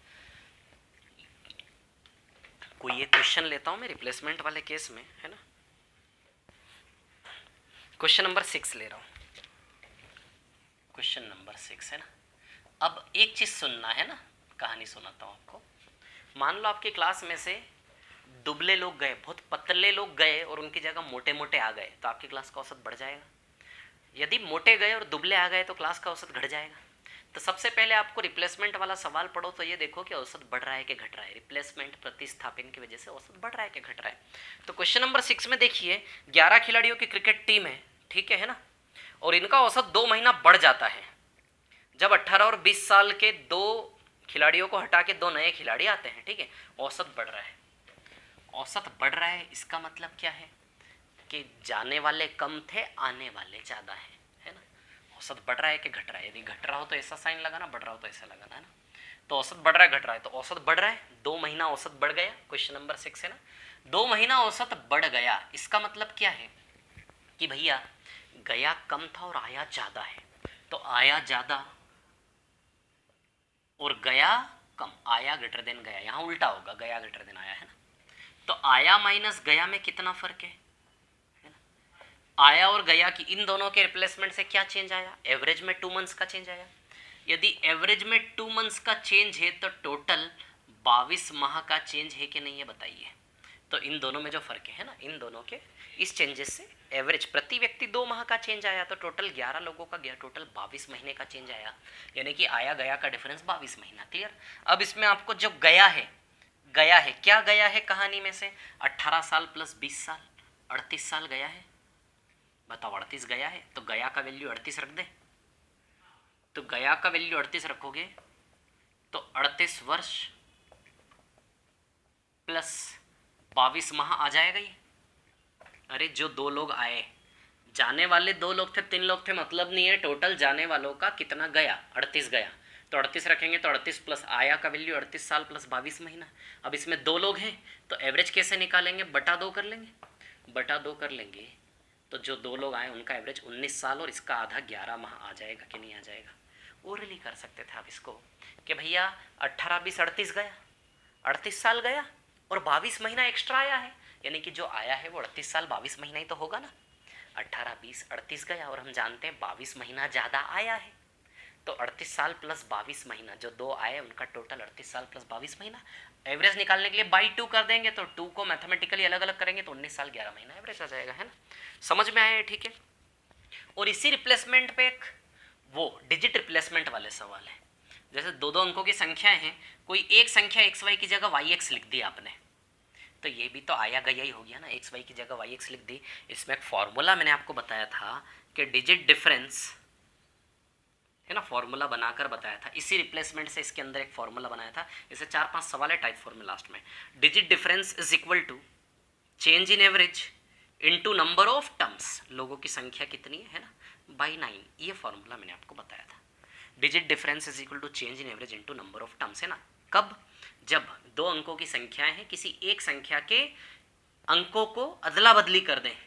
कोई एक क्वेश्चन लेता हूँ मैं रिप्लेसमेंट वाले केस में, है ना। क्वेश्चन नंबर 6 ले रहा हूँ, क्वेश्चन नंबर 6 है ना। अब एक चीज़ सुनना है ना, कहानी सुनाता हूँ आपको। मान लो आपकी क्लास में से दुबले लोग गए, बहुत पतले लोग गए और उनकी जगह मोटे मोटे आ गए, तो आपकी क्लास का औसत बढ़ जाएगा। यदि मोटे गए और दुबले आ गए तो क्लास का औसत घट जाएगा। तो सबसे पहले आपको रिप्लेसमेंट वाला सवाल पढ़ो तो ये देखो कि औसत बढ़ रहा है कि घट रहा है। रिप्लेसमेंट प्रतिस्थापन की वजह से औसत बढ़ रहा है कि घट रहा है। तो क्वेश्चन नंबर 6 में देखिए 11 खिलाड़ियों की क्रिकेट टीम है, ठीक है ना। और इनका औसत 2 महीना बढ़ जाता है जब 18 और 20 साल के 2 खिलाड़ियों को हटा के 2 नए खिलाड़ी आते हैं, ठीक है। औसत बढ़ रहा है, औसत बढ़ रहा है, इसका मतलब क्या है कि जाने वाले कम थे, आने वाले ज़्यादा है ना। औसत बढ़ रहा है कि घट रहा है, यदि घट रहा हो तो ऐसा साइन लगाना, बढ़ रहा हो तो ऐसा लगाना, है ना। तो औसत बढ़ रहा है घट रहा है, तो औसत बढ़ रहा है, 2 महीना औसत बढ़ गया। क्वेश्चन नंबर 6 है ना, 2 महीना औसत बढ़ गया, इसका मतलब क्या है कि भैया गया कम था और आया ज़्यादा है। तो आया ज़्यादा और गया कम, आया ग्रेटर देन गया, यहाँ उल्टा होगा, गया ग्रेटर देन आया, है ना। तो आया माइनस गया में कितना फर्क है ना। आया और गया की इन दोनों के रिप्लेसमेंट से क्या चेंज आया, एवरेज में 2 मंथ्स का चेंज आया। यदि एवरेज में 2 मंथ्स का चेंज है तो टोटल 22 माह का चेंज है कि नहीं है बताइए। तो इन दोनों में जो फर्क है ना, इन दोनों के इस चेंजेस से एवरेज प्रति व्यक्ति 2 माह का चेंज आया, तो टोटल 11 लोगों का गया, टोटल 22 महीने का चेंज आया, यानी कि आया गया का डिफरेंस 22 महीना। क्लियर। अब इसमें आपको जो गया है क्या गया है कहानी में से, 18 साल प्लस 20 साल 38 साल गया है। बताओ 38 गया है तो गया का वैल्यू 38 रख दे, तो गया का वैल्यू 38 रखोगे तो 38 वर्ष प्लस 22 माह आ जाएगा ये। अरे जो 2 लोग आए, जाने वाले 2 लोग थे, 3 लोग थे, मतलब नहीं है, टोटल जाने वालों का कितना गया, 38 गया। तो 38 रखेंगे तो 38 प्लस आया का वैल्यू 38 साल प्लस 22 महीना। अब इसमें 2 लोग हैं तो एवरेज कैसे निकालेंगे, बटा 2 कर लेंगे, बटा 2 कर लेंगे तो जो 2 लोग आए उनका एवरेज 19 साल और इसका आधा 11 माह आ जाएगा कि नहीं आ जाएगा। ओरली कर सकते थे आप इसको कि भैया 18 20 38 गया, 38 साल गया और 22 महीना एक्स्ट्रा आया है, यानी कि जो आया है वो 38 साल 22 महीना ही तो होगा ना। 18 20 38 गया और हम जानते हैं 22 महीना ज़्यादा आया है, तो 38 साल प्लस 22 महीना, जो 2 आए उनका टोटल 38 साल प्लस 22 महीना। एवरेज निकालने के लिए बाई 2 कर देंगे, तो 2 को मैथमेटिकली अलग अलग करेंगे तो 19 साल 11 महीना एवरेज आ जाएगा, है ना। समझ में आया है, ठीक है। और इसी रिप्लेसमेंट पे एक वो डिजिट रिप्लेसमेंट वाले सवाल है, जैसे 2-2 अंकों की संख्याएं हैं, कोई एक संख्या एक्स वाई की जगह वाई एक्स लिख दी आपने, तो ये भी तो आया गया ही हो गया ना, एक्स वाई की जगह वाई एक्स लिख दी। इसमें एक फॉर्मूला मैंने आपको बताया था कि डिजिट डिफरेंस, है ना, फॉर्मूला बनाकर बताया था। इसी रिप्लेसमेंट से इसके अंदर एक फॉर्मूला बनाया था, इसे 4-5 सवाल है टाइप 4 में लास्ट में। Digit difference is equal to change in average into number of terms, लोगों की संख्या कितनी है ना, बाई 9। ये फॉर्मूला मैंने आपको बताया था। Digit difference is equal to change in average into number of terms, है ना। कब, जब दो अंकों की संख्याएं हैं, किसी एक संख्या के अंकों को अदला बदली कर दें,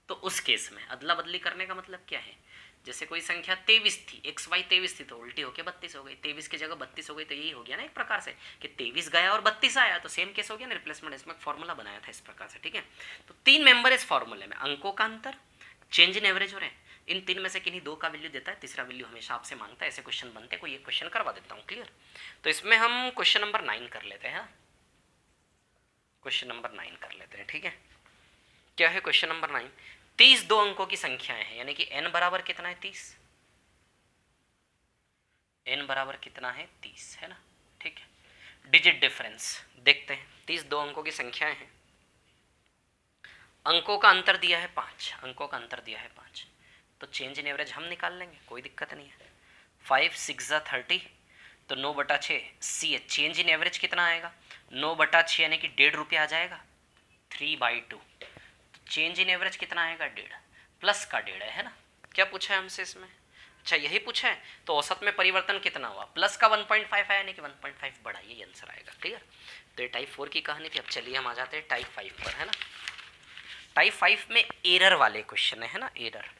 तो उस केस में अदला बदली करने का मतलब क्या है, जैसे कोई संख्या 23 थी, एक्स वाई 23 थी, तो उल्टी होके 32 हो गई, 23 की जगह 32 हो गई, तो यही हो गया ना एक प्रकार से कि 23 गया और 32 आया, तो सेम केस हो गया ना, रिप्लेसमेंट। इसमें फॉर्मूला बनाया था इस प्रकार से, ठीक है। तो 3 मेंबर इस फॉर्मूले में, अंकों का अंतर, चेंज इन एवरेज हो रहे हैं, इन 3 में से किन्हीं 2 का वैल्यू देता है, तीसरा वैल्यू हमेशा आपसे मांगता है, ऐसे क्वेश्चन बनते हैं, कोई एक क्वेश्चन करवा देता हूँ, क्लियर। तो इसमें हम क्वेश्चन नंबर 9 कर लेते हैं, क्वेश्चन नंबर 9 कर लेते हैं, ठीक है। क्या है क्वेश्चन नंबर 9? 30 दो अंकों की संख्याएं हैं, यानी कि n बराबर कितना है 30, n बराबर कितना है 30, है ना, ठीक है। डिजिट डिफरेंस देखते हैं, 30 दो अंकों की संख्याएं हैं, अंकों का अंतर दिया है 5, अंकों का अंतर दिया है 5, तो चेंज इन एवरेज हम निकाल लेंगे, कोई दिक्कत नहीं है। 5 6 30, तो 9/6 सी, चेंज इन एवरेज कितना आएगा, 9/6 यानी कि 1.5 रुपया आ जाएगा, 3/2, तो चेंज इन एवरेज कितना आएगा 1.5, प्लस का 1.5 है ना। क्या पूछा है हमसे इसमें, अच्छा यही पूछा है, तो औसत में परिवर्तन कितना हुआ, प्लस का 1.5 आया, यानी कि 1.5 बढ़ा, ये आंसर आएगा, क्लियर। तो ये टाइप 4 की कहानी थी। अब चलिए हम आ जाते हैं टाइप 5 पर, है ना। टाइप 5 में एरर वाले क्वेश्चन है ना, एरर।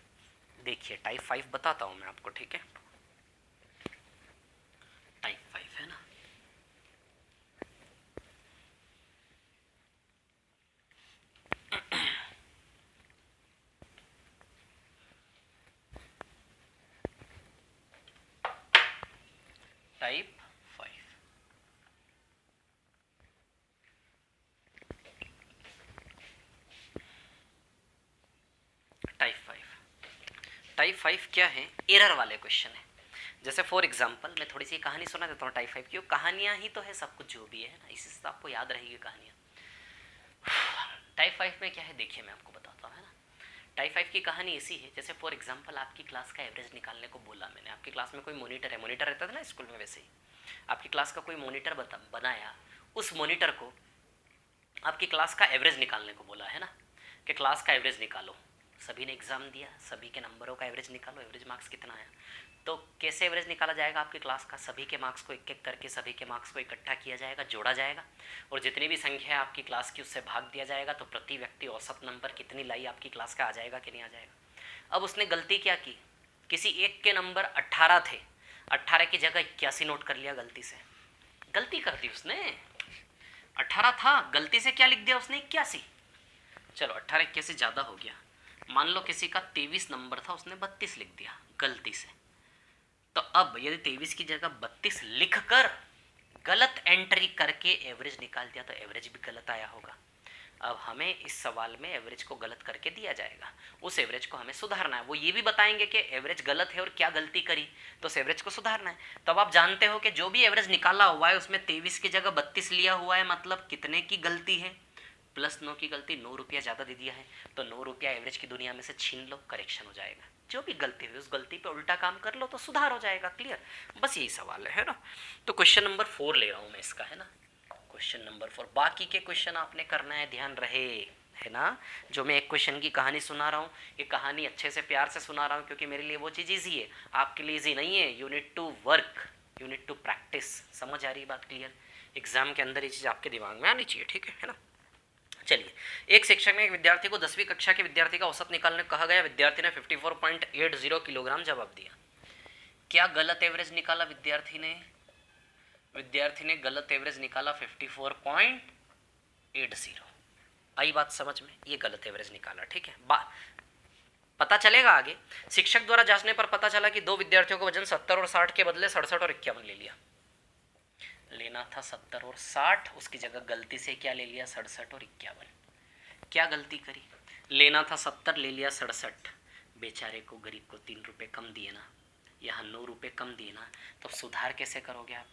देखिए टाइप 5 बताता हूं मैं आपको, ठीक है। टाइप 5 है ना, टाइप 5, टाइप 5 क्या है, एरर वाले क्वेश्चन है। जैसे फॉर एग्जांपल मैं थोड़ी सी कहानी सुना देता हूँ टाइप 5 की, कहानियाँ ही तो है सब कुछ जो भी है ना, इसी से आपको याद रहेगी कहानियाँ। टाइप 5 में क्या है देखिए मैं आपको बताता हूँ, है ना। टाइप 5 की कहानी ऐसी है, जैसे फॉर एग्जांपल आपकी क्लास का एवरेज निकालने को बोला मैंने, आपकी क्लास में कोई मॉनिटर है, मॉनिटर रहता था ना स्कूल में, वैसे ही आपकी क्लास का कोई मॉनिटर बनाया, उस मॉनिटर को आपकी क्लास का एवरेज निकालने को बोला, है ना, कि क्लास का एवरेज निकालो। सभी ने एग्जाम दिया, सभी के नंबरों का एवरेज निकालो, एवरेज मार्क्स कितना आया। तो कैसे एवरेज निकाला जाएगा आपकी क्लास का, सभी के मार्क्स को एक एक करके सभी के मार्क्स को इकट्ठा किया जाएगा, जोड़ा जाएगा, और जितनी भी संख्या है आपकी क्लास की उससे भाग दिया जाएगा, तो प्रति व्यक्ति औसत नंबर कितनी लाई आपकी क्लास का आ जाएगा कि नहीं आ जाएगा। अब उसने गलती क्या की, किसी एक के नंबर 18 थे, 18 की जगह 81 नोट कर लिया, गलती से गलती कर दी उसने, 18 था, गलती से क्या लिख दिया उसने 81। चलो 18 81 ज़्यादा हो गया, मान लो किसी का 23 नंबर था, उसने 32 लिख दिया गलती से। तो अब यदि 23 की जगह 32 लिखकर गलत एंट्री करके एवरेज निकाल दिया, तो एवरेज भी गलत आया होगा। अब हमें इस सवाल में एवरेज को गलत करके दिया जाएगा, उस एवरेज को हमें सुधारना है। वो ये भी बताएंगे कि एवरेज गलत है और क्या गलती करी, तो उस एवरेज को सुधारना है। तब आप जानते हो कि जो भी एवरेज निकाला हुआ है उसमें 23 की जगह 32 लिया हुआ है, मतलब कितने की गलती है, +9 की गलती, 9 रुपया ज़्यादा दे दिया है, तो 9 रुपया एवरेज की दुनिया में से छीन लो, करेक्शन हो जाएगा। जो भी गलती हुई उस गलती पे उल्टा काम कर लो तो सुधार हो जाएगा, क्लियर। बस यही सवाल है ना। तो क्वेश्चन नंबर 4 ले रहा हूँ मैं इसका, है ना, क्वेश्चन नंबर 4। बाकी के क्वेश्चन आपने करना है, ध्यान रहे, है ना। जो मैं एक क्वेश्चन की कहानी सुना रहा हूँ, ये कहानी अच्छे से प्यार से सुना रहा हूँ, क्योंकि मेरे लिए वो चीज़ ईजी है, आपके लिए ईजी नहीं है। You need to work, you need to practise. समझ आ रही बात, क्लियर। एग्जाम के अंदर ये चीज़ आपके दिमाग में आनी चाहिए, ठीक है ना। चलिए, एक शिक्षक ने एक विद्यार्थी को 10वीं कक्षा के विद्यार्थी का औसत निकालने कहा गया, विद्यार्थी ने 54.80 किलोग्राम जवाब दिया। क्या गलत एवरेज निकाला विद्यार्थी ने, गलत एवरेज निकाला 54.80। आई बात समझ में, ये गलत एवरेज निकाला, ठीक है। पता चलेगा आगे। शिक्षक द्वारा जांचने पर पता चला कि दो विद्यार्थियों का वजन 70 और 60 के बदले 67 और 51 ले लिया। लेना था 70 और 60, उसकी जगह गलती से क्या ले लिया, 67 और 51। क्या गलती करी, लेना था 70 ले लिया 67। बेचारे को, गरीब को 3 रुपये कम दिए ना, यहाँ 9 रुपये कम दिए ना, तो सुधार कैसे करोगे आप।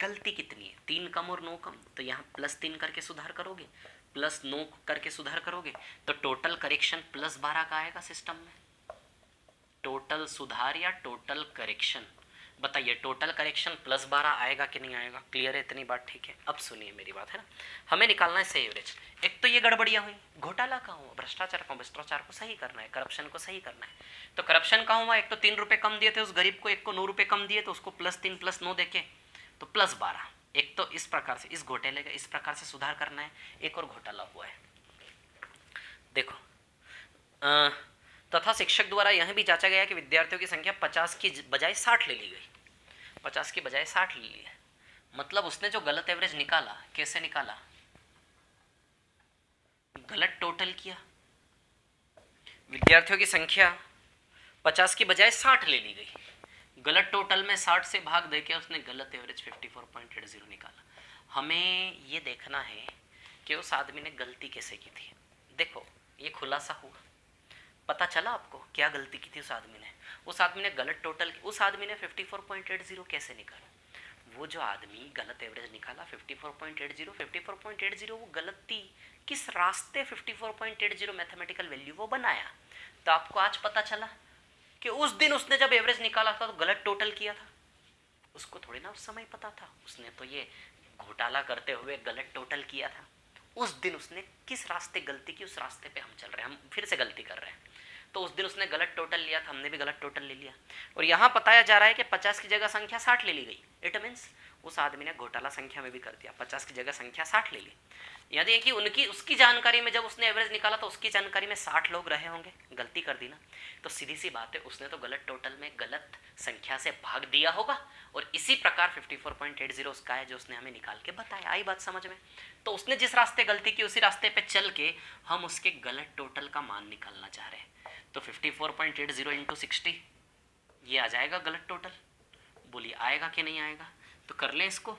गलती कितनी है, 3 कम और 9 कम, तो यहाँ +3 करके सुधार करोगे, +9 करके सुधार करोगे, तो टोटल करेक्शन +12 का आएगा सिस्टम में। टोटल सुधार या टोटल करेक्शन, बताइए टोटल करेक्शन +12 आएगा कि नहीं आएगा। क्लियर है इतनी बात, ठीक है। अब सुनिए मेरी बात, है ना। हमें निकालना है सही एवरेज। एक तो ये गड़बड़ियाँ हुई, घोटाला कहाँ हुआ, भ्रष्टाचार कहाँ, भ्रष्टाचार को सही करना है, करप्शन को सही करना है। तो करप्शन कहाँ हुआ, एक तो 3 रुपये कम दिए थे उस गरीब को, एक को 9 रुपये कम दिए, तो उसको +3 +9 देके तो +12। एक तो इस प्रकार से, इस घोटाले का इस प्रकार से सुधार करना है, एक और घोटाला हुआ है। देखो तथा शिक्षक द्वारा यह भी जांचा गया कि विद्यार्थियों की संख्या 50 की बजाय 60 ले ली गई। 50 की बजाय 60 ले ली है, मतलब उसने जो गलत एवरेज निकाला, कैसे निकाला, गलत टोटल किया। विद्यार्थियों की संख्या 50 की बजाय 60 ले ली गई, गलत टोटल में 60 से भाग देके उसने गलत एवरेज 54.80 निकाला। हमें ये देखना है कि उस आदमी ने गलती कैसे की थी। देखो ये खुलासा हुआ, पता चला आपको क्या गलती की थी उस आदमी ने। उस आदमी ने गलत टोटल, उस आदमी ने 54.80 कैसे निकाला। वो जो आदमी गलत एवरेज निकाला 54.80 वो गलती किस रास्ते 54.80 मैथमेटिकल वैल्यू वो बनाया। तो आपको आज पता चला कि उस दिन उसने जब एवरेज निकाला था तो गलत टोटल किया था। उसको थोड़ी ना उस समय पता था, उसने तो ये घोटाला करते हुए गलत टोटल किया था। उस दिन उसने किस रास्ते गलती की, उस रास्ते पे हम चल रहे हैं, हम फिर से गलती कर रहे हैं। तो उस दिन उसने गलत टोटल लिया था, हमने भी गलत टोटल ले लिया, और यहाँ बताया जा रहा है कि 50 की जगह संख्या 60 ले ली गई। इट मीन्स उस आदमी ने घोटाला संख्या में भी कर दिया, 50 की जगह संख्या 60 ले ली। यानी कि उनकी उसकी जानकारी में जब उसने एवरेज निकाला तो उसकी जानकारी में 60 लोग रहे होंगे, गलती कर दी ना। तो सीधी सी बात है, उसने तो गलत टोटल में गलत संख्या से भाग दिया होगा, और इसी प्रकार 54.80 उसका है जो उसने हमें निकाल के बताया। आई बात समझ में। तो उसने जिस रास्ते गलती की उसी रास्ते पे चल के हम उसके गलत टोटल का मान निकालना चाह रहे हैं। तो 54.80 इंटू 60 ये आ जाएगा गलत टोटल। बोलिए आएगा कि नहीं आएगा। तो कर लें इसको।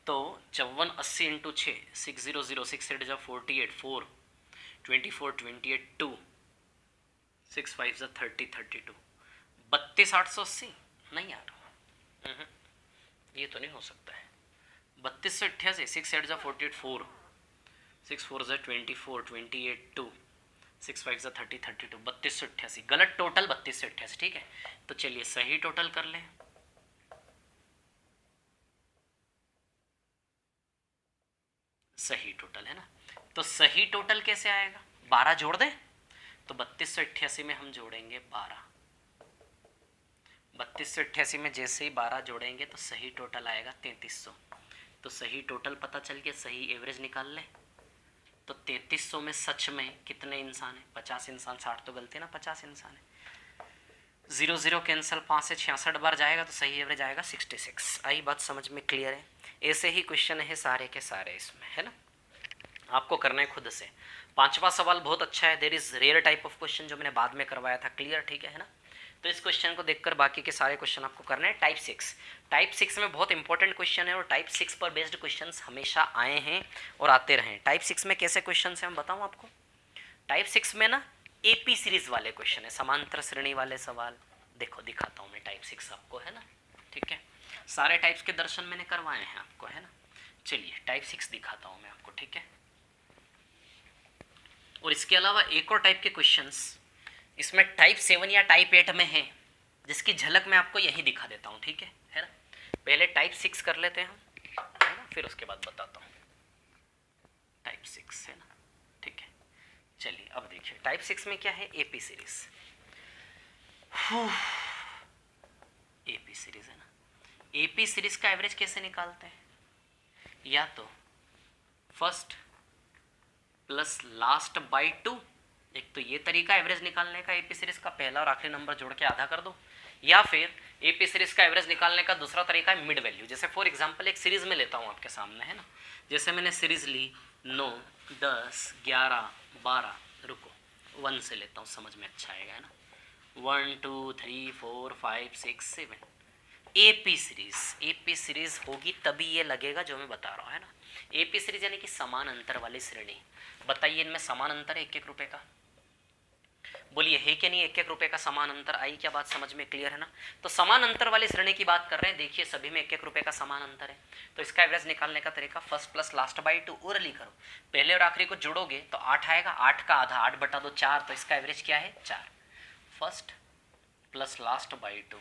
तो 5480 इंटू 6 600 6 8 48 4 24 28 2 6 5 30 32 32,880 नहीं यार, ये तो नहीं हो सकता है। 3288 6 8 48 4 6 4 24 28 2 6 5 30 32 3288 गलत टोटल 3288। ठीक है, तो चलिए सही टोटल कर लें। सही टोटल है ना, तो सही टोटल कैसे आएगा, 12 जोड़ दें। तो 3288 में हम जोड़ेंगे 12, 3288 में जैसे ही 12 जोड़ेंगे तो सही टोटल आएगा 3300। तो सही टोटल पता चल के सही एवरेज निकाल लें। तो 3300 में सच में कितने इंसान हैं, 50 इंसान, 60 तो गलती ना, 50 इंसान है। 0 0 कैंसिल, 5 से 66 बार जाएगा तो सही एवरेज आएगा 66। आई बात समझ में क्लियर है। ऐसे ही क्वेश्चन है सारे के सारे इसमें, है ना, आपको करना है खुद से। 5वां सवाल बहुत अच्छा है, there is rare type of question जो मैंने बाद में करवाया था, क्लियर, ठीक है ना। तो इस क्वेश्चन को देखकर बाकी के सारे क्वेश्चन आपको करने हैं। टाइप 6, टाइप 6 में बहुत इंपॉर्टेंट क्वेश्चन है, और टाइप 6 पर बेस्ड क्वेश्चंस हमेशा आए हैं और आते रहे। टाइप 6 में कैसे क्वेश्चन है हम बताऊं आपको। टाइप 6 में ना एपी सीरीज वाले क्वेश्चन है, समांतर श्रेणी वाले सवाल। देखो दिखाता हूँ मैं टाइप 6 आपको, है ना, ठीक है। सारे टाइप्स के दर्शन मैंने करवाए हैं आपको, है ना। चलिए टाइप 6 दिखाता हूँ मैं आपको, ठीक है। और इसके अलावा एक और टाइप के क्वेश्चंस इसमें टाइप 7 या टाइप 8 में है, जिसकी झलक मैं आपको यही दिखा देता हूँ, ठीक है ना। पहले टाइप 6 कर लेते हैं हम, है ना, फिर उसके बाद बताता हूँ। टाइप 6 है ना, ठीक है। चलिए अब देखिए टाइप 6 में क्या है, एपी सीरीज। एपी सीरीज है ना, एपी सीरीज का एवरेज कैसे निकालते हैं, या तो फर्स्ट प्लस लास्ट बाई 2, एक तो ये तरीका एवरेज निकालने का एपी सीरीज का, पहला और आखिरी नंबर जोड़ के आधा कर दो, या फिर एपी सीरीज का एवरेज निकालने का दूसरा तरीका है मिड वैल्यू। जैसे फॉर एग्जांपल एक सीरीज में लेता हूँ आपके सामने, है ना, जैसे मैंने सीरीज ली 9 10 11 12, रुको 1 से लेता हूँ, समझ में अच्छा आएगा, है ना। 1 2 3 4 5 6 7 एपी सीरीज होगी तभी ये लगेगा जो मैं बता रहा हूँ, है ना। एपी सीरीज यानी कि समान अंतर वाली श्रेणी। बताइए इनमें समान अंतर है 1-1 रुपए का, बोलिए है कि नहीं, 1-1 रुपए का समान अंतर। आई क्या बात समझ में क्लियर है ना। तो समान अंतर वाली श्रेणी की बात कर रहे हैं, देखिए सभी में 1-1 रुपए का समान अंतर है। तो इसका एवरेज निकालने का तरीका first plus last by 2, orally करो, पहले और आखिरी को जोड़ोगे तो 8 आएगा, 8 का आधा 8 बटा 2 4, तो इसका एवरेज क्या है 4। फर्स्ट प्लस लास्ट बाई 2,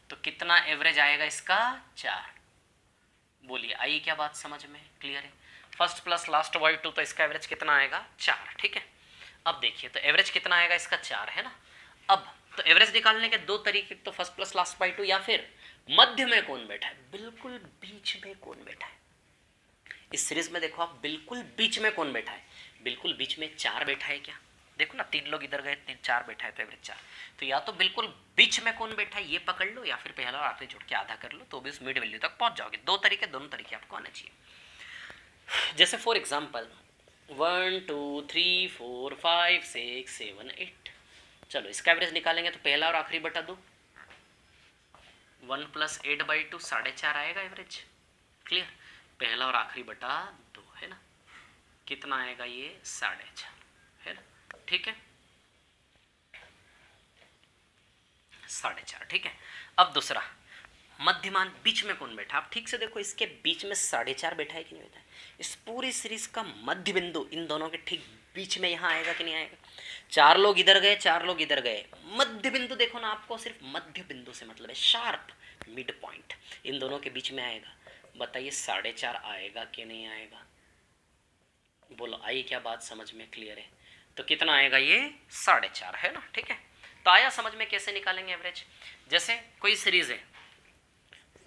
तो कितना एवरेज आएगा इसका 4। बोलिए आई क्या बात समझ में क्लियर है। फर्स्ट प्लस लास्ट बाई 2, तो इसका एवरेज कितना आएगा 4, ठीक है। अब देखिए तो एवरेज कितना आएगा इसका 4, है ना। अब तो एवरेज निकालने के दो तरीके, तो फर्स्ट प्लस लास्ट बाई 2 या फिर मध्य में कौन बैठा है, बिल्कुल बीच में कौन बैठा है। इस सीरीज में देखो आप, बिल्कुल बीच में कौन बैठा है, बिल्कुल बीच में 4 बैठा है क्या, देखो ना 3 लोग इधर गए, 4 बैठा है तो एवरेज 4। तो या तो बिल्कुल बीच में कौन बैठा है ये पकड़ लो, या फिर पहला और आखिरी जोड़ के आधा कर लो, तो भी उस मिड वैल्यू तक पहुंच जाओगे। दोनों तरीके आपको आने चाहिए। जैसे फॉर एग्जाम्पल 1 2 3 4 5 6 7 8, चलो इसका एवरेज निकालेंगे तो पहला और आखिरी बटा 2, 1 + 8/2 4.5 आएगा एवरेज। क्लियर, पहला और आखिरी बटा 2 है ना, कितना आएगा ये 4.5 है ना, ठीक है 4.5, ठीक है। अब दूसरा मध्यमान, बीच में कौन बैठा, आप ठीक से देखो इसके बीच में 4.5 बैठा है कि नहीं बैठा है। इस पूरी सीरीज का मध्य बिंदु इन दोनों के ठीक बीच में यहाँ आएगा कि नहीं आएगा। 4 लोग इधर गए, 4 लोग इधर गए, मध्य बिंदु देखो ना, आपको सिर्फ मध्य बिंदु से मतलब है, शार्प मिड पॉइंट इन दोनों के बीच में आएगा। बताइए 4.5 आएगा कि नहीं आएगा, बोलो आई क्या बात समझ में, क्लियर है। तो कितना आएगा ये 4.5 है ना, ठीक है। तो आया समझ में कैसे निकालेंगे एवरेज। जैसे कोई सीरीज है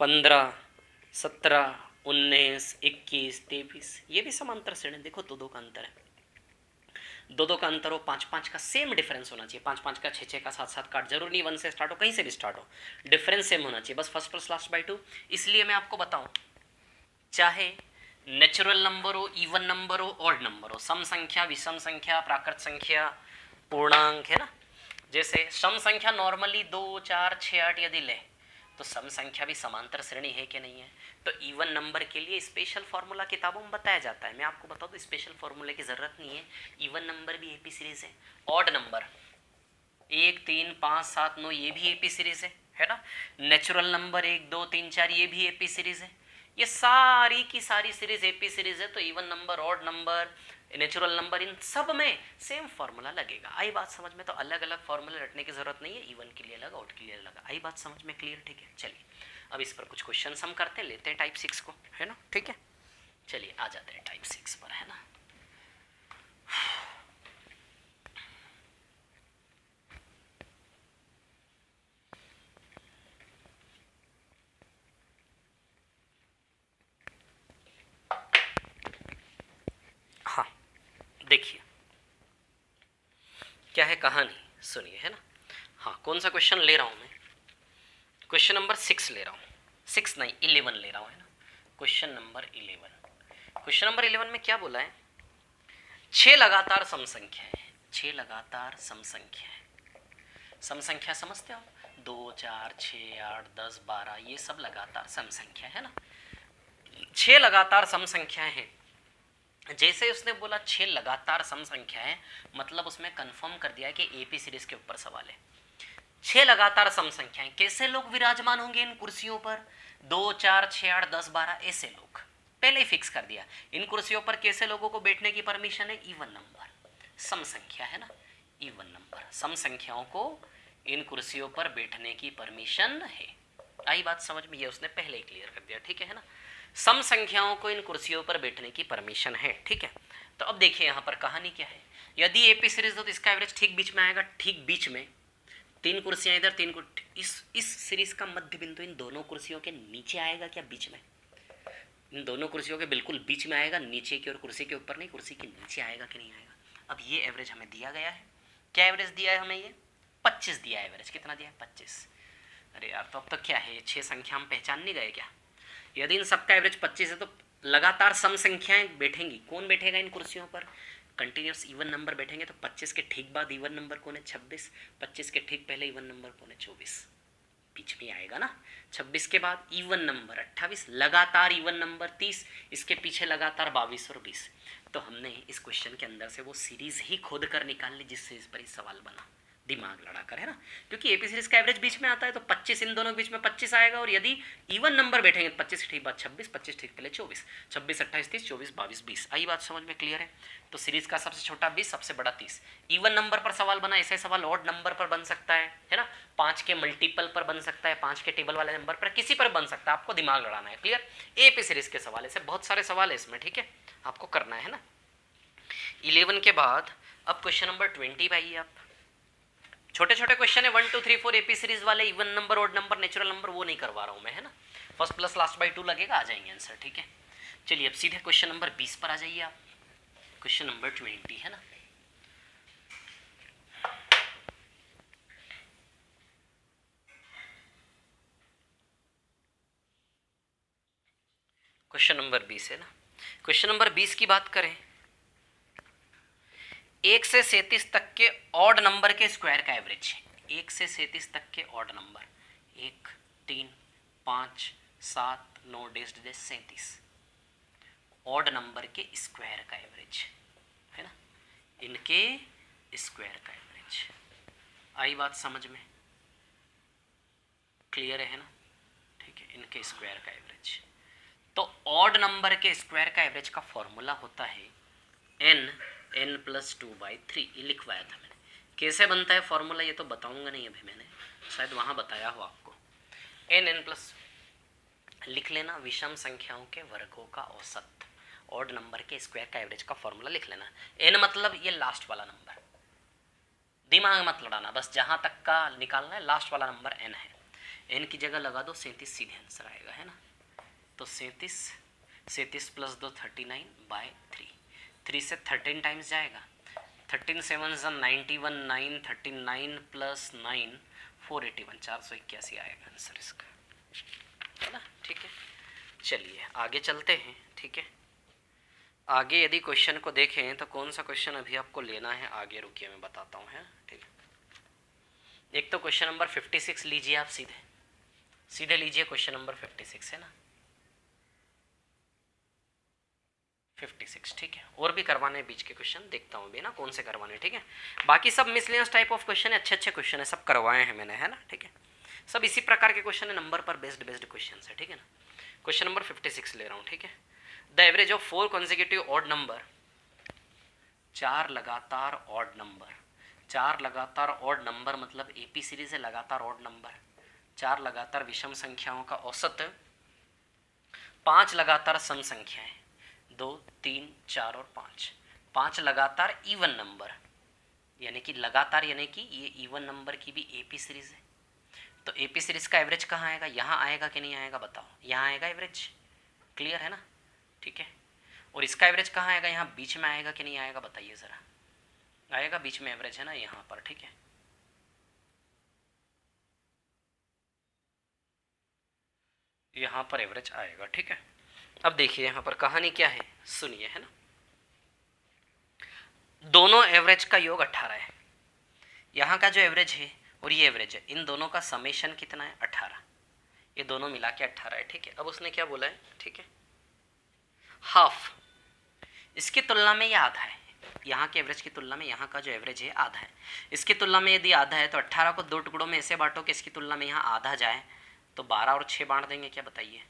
15 17 19 21 23, ये भी समांतर श्रेणी, देखो 2 2 का अंतर है, 2 2 का अंतर हो, 5 5 का सेम डिफरेंस होना चाहिए, 5 5 का 6 6 का 7 7 का, जरूर नहीं 1 से स्टार्ट हो, कहीं से भी स्टार्ट हो, डिफरेंस सेम होना चाहिए, बस फर्स्ट प्लस लास्ट बाई 2। इसलिए मैं आपको बताऊं, चाहे नेचुरल नंबर हो, इवन नंबर हो, ऑड नंबर हो, सम संख्या, विषम संख्या, प्राकृत संख्या, पूर्णांक, है ना। जैसे सम संख्या नॉर्मली 2 4 6 8 यदि ले, तो सम संख्या भी समांतर श्रेणी है कि नहीं है। तो इवन नंबर के लिए स्पेशल फार्मूला किताबों में बताया जाता है, मैं आपको बता दूं स्पेशल फार्मूले की जरूरत नहीं है, इवन नंबर भी एपी सीरीज है। ऑड नंबर 1 3 5 7 9 ये भी एपी सीरीज है ना। नेचुरल नंबर 1 2 3 4 ये भी एपी सीरीज है। ये सारी की सारी सीरीज एपी सीरीज है। तो even number, odd number, natural number, इन सब में सेम फार्मूला लगेगा। आई बात समझ में। तो अलग अलग फार्मूले रटने की जरूरत नहीं है, इवन के लिए अलग, ऑड के लिए अलग। आई बात समझ में, क्लियर, ठीक है। चलिए अब इस पर कुछ क्वेश्चन हम करते हैं, लेते हैं टाइप 6 को, है ना, ठीक है। चलिए आ जाते हैं टाइप 6 पर, है ना। हाँ देखिए क्या है कहानी, सुनिए, है ना। हाँ कौन सा क्वेश्चन ले रहा हूँ मैं, क्वेश्चन नंबर 6 ले रहा हूँ, 6 नहीं 11 ले रहा हूँ, है ना। क्वेश्चन नंबर 11, क्वेश्चन नंबर 11 में क्या बोला है, 6 लगातार सम संख्याएं, 6 लगातार सम संख्याएं, सम संख्या समझते हो, 2 4 6 8 10 12, ये सब लगातार सम संख्या है ना। 6 लगातार सम संख्याएं हैं। जैसे उसने बोला 6 लगातार सम संख्या है, मतलब उसमें कंफर्म कर दिया है कि एपी सीरीज के ऊपर सवाल है। 6 लगातार सम संख्याएं, कैसे लोग विराजमान होंगे इन कुर्सियों पर, 2 4 6 8 10 12 ऐसे लोग, पहले ही फिक्स कर दिया। इन कुर्सियों पर कैसे लोगों को बैठने की परमिशन है, इवन नंबर, सम संख्या है ना, इवन नंबर, सम संख्याओं को इन कुर्सियों पर बैठने की परमिशन है। आई बात समझ में, ये उसने पहले ही क्लियर कर दिया, ठीक है ना। सम संख्याओं को इन कुर्सियों पर बैठने की परमिशन है, ठीक है। तो अब देखिए यहाँ पर कहानी क्या है, यदि एपी सीरीज हो तो इसका एवरेज ठीक बीच में आएगा, ठीक बीच में, 3 कुर्सियां इधर, 3 इस सीरीज का मध्य बिंदु इन दोनों कुर्सियों के नीचे आएगा क्या, बीच में, इन दोनों कुर्सियों के बिल्कुल बीच में आएगा, नीचे की और कुर्सी के ऊपर नहीं, कुर्सी के नीचे आएगा कि नहीं आएगा। अब ये एवरेज हमें दिया गया है, क्या एवरेज दिया है हमें, ये 25 दिया है एवरेज, कितना दिया है 25। अरे यार तो अब तो क्या है, ये 6 संख्या हम पहचान नहीं गए क्या। यदि इन सबका एवरेज 25 है तो लगातार सम संख्याएं बैठेंगी, कौन बैठेगा इन कुर्सियों पर, कंटिन्यूस इवन नंबर बैठेंगे। तो 25 के ठीक बाद इवन नंबर कौन है, 26, 25 के ठीक पहले इवन नंबर कौन है, 24, बीच में आएगा ना। 26 के बाद इवन नंबर 28, लगातार इवन नंबर 30, इसके पीछे लगातार 22 और 20। तो हमने इस क्वेश्चन के अंदर से वो सीरीज ही खोद कर निकाल ली जिससे इस पर ही सवाल बना, दिमाग लड़ाकर, है ना। क्योंकि एपी सीरीज का एवरेज बीच में आता है, तो 25 इन दोनों के बीच में 25 आएगा, और यदि इवन नंबर बैठेंगे तो 25 ठीक बाद 26, 25 ठीक पहले 24, 26 28 30 24 22 20। आई बात समझ में, क्लियर है। तो सीरीज का सबसे छोटा 20, सबसे बड़ा 30। इवन नंबर पर सवाल बना, ऐसे सवाल ऑड नंबर पर बन सकता है ना, 5 के मल्टीपल पर बन सकता है, 5 के टेबल वाले नंबर पर, किसी पर बन सकता है, आपको दिमाग लड़ाना है, क्लियर। एपी सीरीज के सवाल, ऐसे बहुत सारे सवाल है इसमें, ठीक है, आपको करना है ना। 11 के बाद अब क्वेश्चन नंबर 20 पे आइए आप। छोटे छोटे क्वेश्चन है 1 2 3 4 एपी सीरीज वाले, even number, odd number, natural number, वो नहीं करवा रहा हूँ मैं, है ना। फर्स्ट प्लस लास्ट बाई 2 लगेगा, आ जाएंगे आंसर, ठीक है। चलिए अब सीधे क्वेश्चन नंबर 20 पर आ जाइए आप। क्वेश्चन नंबर 20 है ना। क्वेश्चन नंबर 20 है ना। क्वेश्चन नंबर 20 की बात करें, 1 से 37 तक के ऑड नंबर के स्क्वायर का एवरेज है। 1 से 37 तक के ऑड नंबर, 1 3 5 7 9 37 ऑड नंबर के स्क्वायर का एवरेज, है ना। इनके स्क्वायर का एवरेज, आई बात समझ में, क्लियर है ना, ठीक है। इनके स्क्वायर का एवरेज, तो ऑड नंबर के स्क्वायर का एवरेज का फॉर्मूला होता है n प्लस 2/3। ये लिखवाया था मैंने, कैसे बनता है फॉर्मूला ये तो बताऊंगा नहीं अभी, मैंने शायद वहां बताया हो आपको। n प्लस लिख लेना, विषम संख्याओं के वर्गों का औसत, ऑड नंबर के स्क्वायर का एवरेज का फॉर्मूला लिख लेना। n मतलब ये लास्ट वाला नंबर, दिमाग मत लड़ाना, बस जहां तक का निकालना है, लास्ट वाला नंबर n है। n की जगह लगा दो 37, सीधे आंसर आएगा, है ना। तो 37 प्लस 2 39/3, 3 से 13 टाइम्स जाएगा, 13 7 91, 9 39 प्लस 9 481, 481 आएगा आंसर इसका, है ना, ठीक है। चलिए आगे चलते हैं, ठीक है। आगे यदि क्वेश्चन को देखें तो कौन सा क्वेश्चन अभी आपको लेना है, आगे रुकिए मैं बताता हूँ, है ठीक है। एक तो क्वेश्चन नंबर 56 लीजिए आप, सीधे सीधे लीजिए क्वेश्चन नंबर 56, है ना, 56, ठीक है। और भी करवाने बीच के क्वेश्चन देखता हूँ भी ना कौन से करवाने, ठीक है। बाकी सब मिसलेनियस टाइप ऑफ क्वेश्चन है, अच्छे अच्छे क्वेश्चन है, सब करवाए हैं मैंने, है ना, ठीक है। सब इसी प्रकार के क्वेश्चन है, नंबर पर बेस्ड क्वेश्चन है, ठीक है ना। क्वेश्चन नंबर 56 ले रहा हूँ, ठीक है। The average of 4 consecutive odd number, 4 लगातार ऑड नंबर, 4 लगातार ऑड नंबर मतलब एपी सीरीज है, लगातार ऑड नंबर, 4 लगातार विषम संख्याओं का औसत, 5 लगातार सम संख्याएं, 2 3 4 और 5 लगातार इवन नंबर, यानी कि लगातार, यानी कि ये इवन नंबर की भी एपी सीरीज है। तो एपी सीरीज का एवरेज कहाँ आएगा, यहाँ आएगा कि नहीं आएगा बताओ, यहाँ आएगा एवरेज, क्लियर है ना, ठीक है। और इसका एवरेज कहाँ आएगा, यहाँ बीच में आएगा कि नहीं आएगा बताइए ज़रा, आएगा बीच में एवरेज, है ना, यहाँ पर, ठीक है। यहाँ पर एवरेज आएगा, ठीक है। अब देखिए यहाँ पर कहानी क्या है, सुनिए, है ना। दोनों एवरेज का योग 18 है, यहाँ का जो एवरेज है और ये एवरेज है, इन दोनों का समेशन कितना है 18, ये दोनों मिला के 18 है, ठीक है। अब उसने क्या बोला है, ठीक है, हाफ, इसकी तुलना में ये आधा है, यहाँ के एवरेज की तुलना में यहाँ का जो एवरेज है आधा है, इसकी तुलना में यदि आधा है तो 18 को 2 टुकड़ों में ऐसे बांटो कि इसकी तुलना में यहाँ आधा जाए, तो 12 और 6 बांट देंगे, क्या बताइए,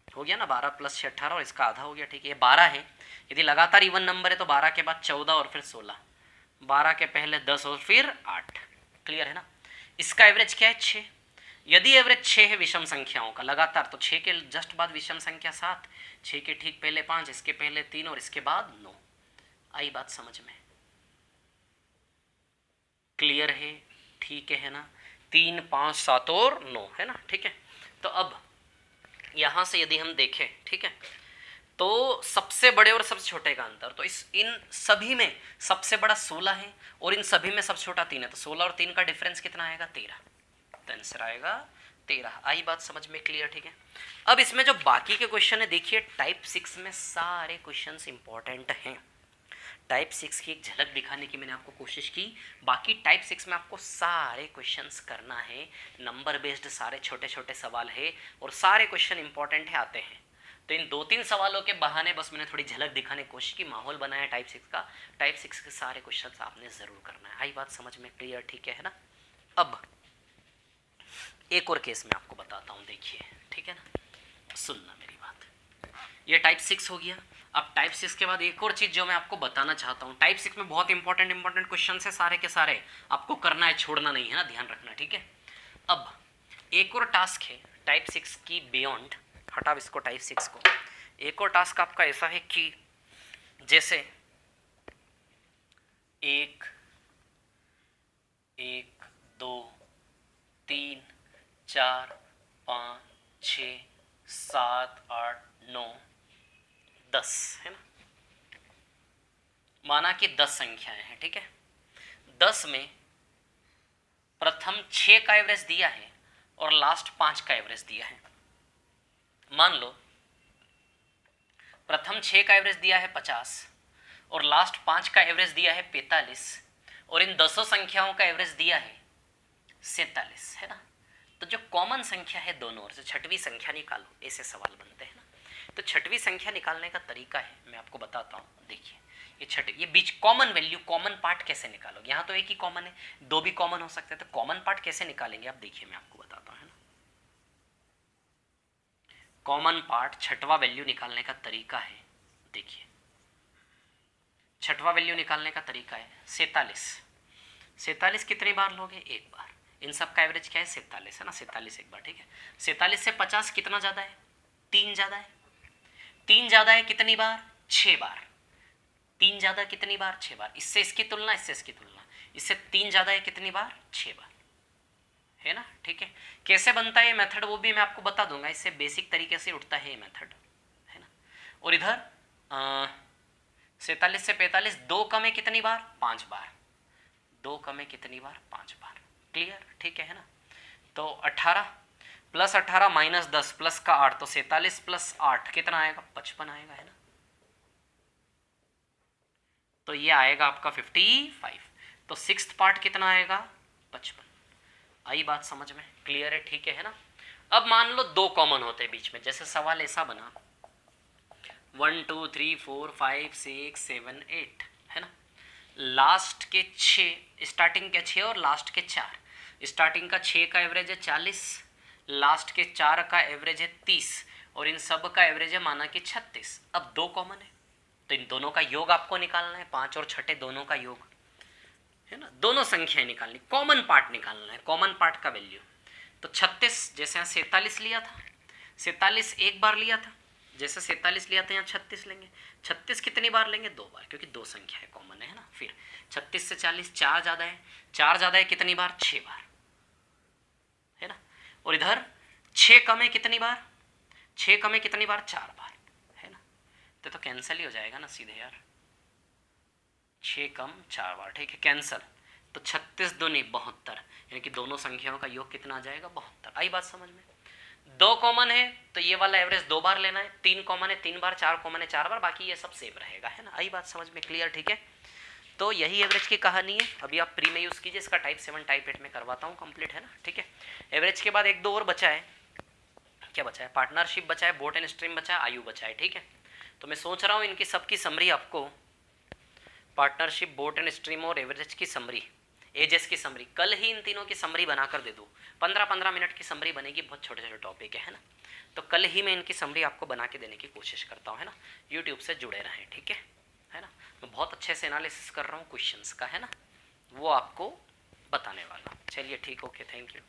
हो गया ना, 12 प्लस 6 18 और इसका आधा हो गया, ठीक है। ये 12 है, यदि लगातार इवन नंबर है तो 12 के बाद 14 और फिर 16, 12 के पहले 10 और फिर 8, क्लियर है ना। इसका एवरेज क्या है 6, यदि एवरेज 6 है विषम संख्याओं का लगातार, तो 6 के जस्ट बाद विषम संख्या 7, 6 के ठीक पहले 5, इसके पहले 3 और इसके बाद 9, आई बात समझ में, क्लियर है, ठीक है ना। 3 5 7 और 9, है ना, ठीक है। तो अब यहाँ से यदि हम देखें, ठीक है, तो सबसे बड़े और सबसे छोटे का अंतर, तो इन सभी में सबसे बड़ा 16 है और इन सभी में सबसे छोटा 3 है, तो 16 और 3 का डिफरेंस कितना आएगा 13, तो आंसर आएगा 13, आई बात समझ में, क्लियर, ठीक है। अब इसमें जो बाकी के क्वेश्चन है देखिए, टाइप 6 में सारे क्वेश्चंस इंपॉर्टेंट हैं, टाइप 6 की एक झलक दिखाने की मैंने आपको कोशिश की, बाकी टाइप 6 में आपको सारे क्वेश्चंस करना है, नंबर बेस्ड सारे छोटे छोटे सवाल है और सारे क्वेश्चन इंपॉर्टेंट है, आते हैं। तो इन 2-3 सवालों के बहाने बस मैंने थोड़ी झलक दिखाने की कोशिश की, माहौल बनाया टाइप 6 का, टाइप 6 के सारे क्वेश्चंस आपने ज़रूर करना है, आई बात समझ में, क्लियर, ठीक है ना। अब एक और केस मैं आपको बताता हूँ, देखिए, ठीक है ना, सुनना मेरी बात, ये टाइप 6 हो गया। अब टाइप 6 के बाद एक और चीज़ जो मैं आपको बताना चाहता हूँ, टाइप 6 में बहुत इंपॉर्टेंट क्वेश्चन है, सारे के सारे आपको करना है, छोड़ना नहीं है ना, ध्यान रखना, ठीक है। अब एक और टास्क है टाइप 6 की बियॉन्ड, हटाओ इसको टाइप 6 को, एक और टास्क आपका ऐसा है कि जैसे 1 1 2 3 4 5 6 7 8 9 10 है ना। माना कि 10 संख्याएं हैं, ठीक है। 10 में प्रथम 6 का एवरेज दिया है और लास्ट 5 का एवरेज दिया है। मान लो प्रथम 6 का एवरेज दिया है 50 और लास्ट 5 का एवरेज दिया है 45 और इन 10 संख्याओं का एवरेज दिया है 47, है ना। तो जो कॉमन संख्या है दोनों ओर से, छठवीं संख्या निकालो, ऐसे सवाल बनते हैं ना। तो छठवीं संख्या निकालने का तरीका है, मैं आपको बताता हूँ। देखिए ये बीच कॉमन वैल्यू, कॉमन पार्ट कैसे निकालोगे। यहाँ तो एक ही कॉमन है, दो भी कॉमन हो सकते हैं, तो कॉमन पार्ट कैसे निकालेंगे आप देखिए, मैं आपको बताता हूँ, है ना। कॉमन पार्ट छठवां वैल्यू निकालने का तरीका है, देखिए छठवां वैल्यू निकालने का तरीका है 47। 47 कितनी बार लोगे, एक बार। इन सब का एवरेज क्या है 47, है ना। 47 एक बार, ठीक है। 47 से 50 कितना ज़्यादा है, 3 ज़्यादा है। 3 ज़्यादा है कितनी बार, 6 बार। 3 ज़्यादा कितनी बार, 6 बार। इससे इसकी तुलना, इससे इसकी तुलना, इससे 3 ज़्यादा है कितनी बार, 6 बार, है ना, ठीक है। कैसे बनता है ये मेथड वो भी मैं आपको बता दूंगा। इससे बेसिक तरीके से उठता है ये मेथड, है ना। और इधर 47 से 45, 2 कम है कितनी बार, 5 बार। 2 कम है कितनी बार, 5 बार। क्लियर, ठीक है ना। तो 18 प्लस 18 माइनस 10 प्लस का 8, तो 47 प्लस 8 कितना आएगा, 55 आएगा, है ना। तो ये आएगा आपका 55। तो सिक्स्थ पार्ट कितना आएगा, 55। आई बात समझ में, क्लियर है, ठीक है ना। अब मान लो 2 कॉमन होते हैं बीच में, जैसे सवाल ऐसा बना 1 2 3 4 5 6 7 8, है ना। लास्ट के 6, स्टार्टिंग के 6 और लास्ट के 4। स्टार्टिंग का 6 का एवरेज है 40, लास्ट के 4 का एवरेज है 30 और इन सब का एवरेज है माना कि 36। अब 2 कॉमन है तो इन दोनों का योग आपको निकालना है, 5 और 6 दोनों का योग, है ना। दोनों संख्याएं निकालनी, कॉमन पार्ट निकालना है, कॉमन पार्ट का वैल्यू। तो 36 जैसे यहाँ 47 लिया था, 47 एक बार लिया था, जैसे 47 लिया था यहाँ 36 लेंगे। 36 कितनी बार लेंगे, 2 बार, क्योंकि 2 संख्या है कॉमन, है ना। फिर 36 से 40, 4 ज़्यादा है, 4 ज़्यादा है कितनी बार, 6 बार, है ना। और इधर 6 कम है कितनी बार, 6 कम है कितनी बार, 4 बार, है ना। तो कैंसिल ही हो जाएगा ना सीधे यार, 6 कम 4 बार, ठीक है, कैंसल। तो 36 दूनी 72, यानी कि दोनों संख्याओं का योग कितना आ जाएगा, 72। आई बात समझ में। 2 कॉमन है तो ये वाला एवरेज 2 बार लेना है, 3 कॉमन है 3 बार, 4 कॉमन है 4 बार, बाकी ये सब सेम रहेगा, है ना। आई बात समझ में, क्लियर, ठीक है। तो यही एवरेज की कहानी है। अभी आप प्री में यूज़ कीजिए, इसका टाइप 7 टाइप 8 में करवाता हूँ कंप्लीट, है ना, ठीक है। एवरेज के बाद 1-2 और बचा है, क्या बचा है, पार्टनरशिप बचा है, बोट एंड स्ट्रीम बचा है, आयु बचा है, ठीक है। तो मैं सोच रहा हूँ इनकी सबकी समरी आपको, पार्टनरशिप, बोट एंड स्ट्रीम और एवरेज की समरी, एजेस की समरी, कल ही इन तीनों की समरी बनाकर दे दूँ। 15-15 मिनट की समरी बनेगी, बहुत छोटे छोटे टॉपिक है ना। तो कल ही मैं इनकी समरी आपको बना के देने की कोशिश करता हूँ, है ना। यूट्यूब से जुड़े रहें, ठीक है ना। मैं बहुत अच्छे से एनालिसिस कर रहा हूँ क्वेश्चंस का, है ना, वो आपको बताने वाला। चलिए ठीक, ओके, थैंक यू।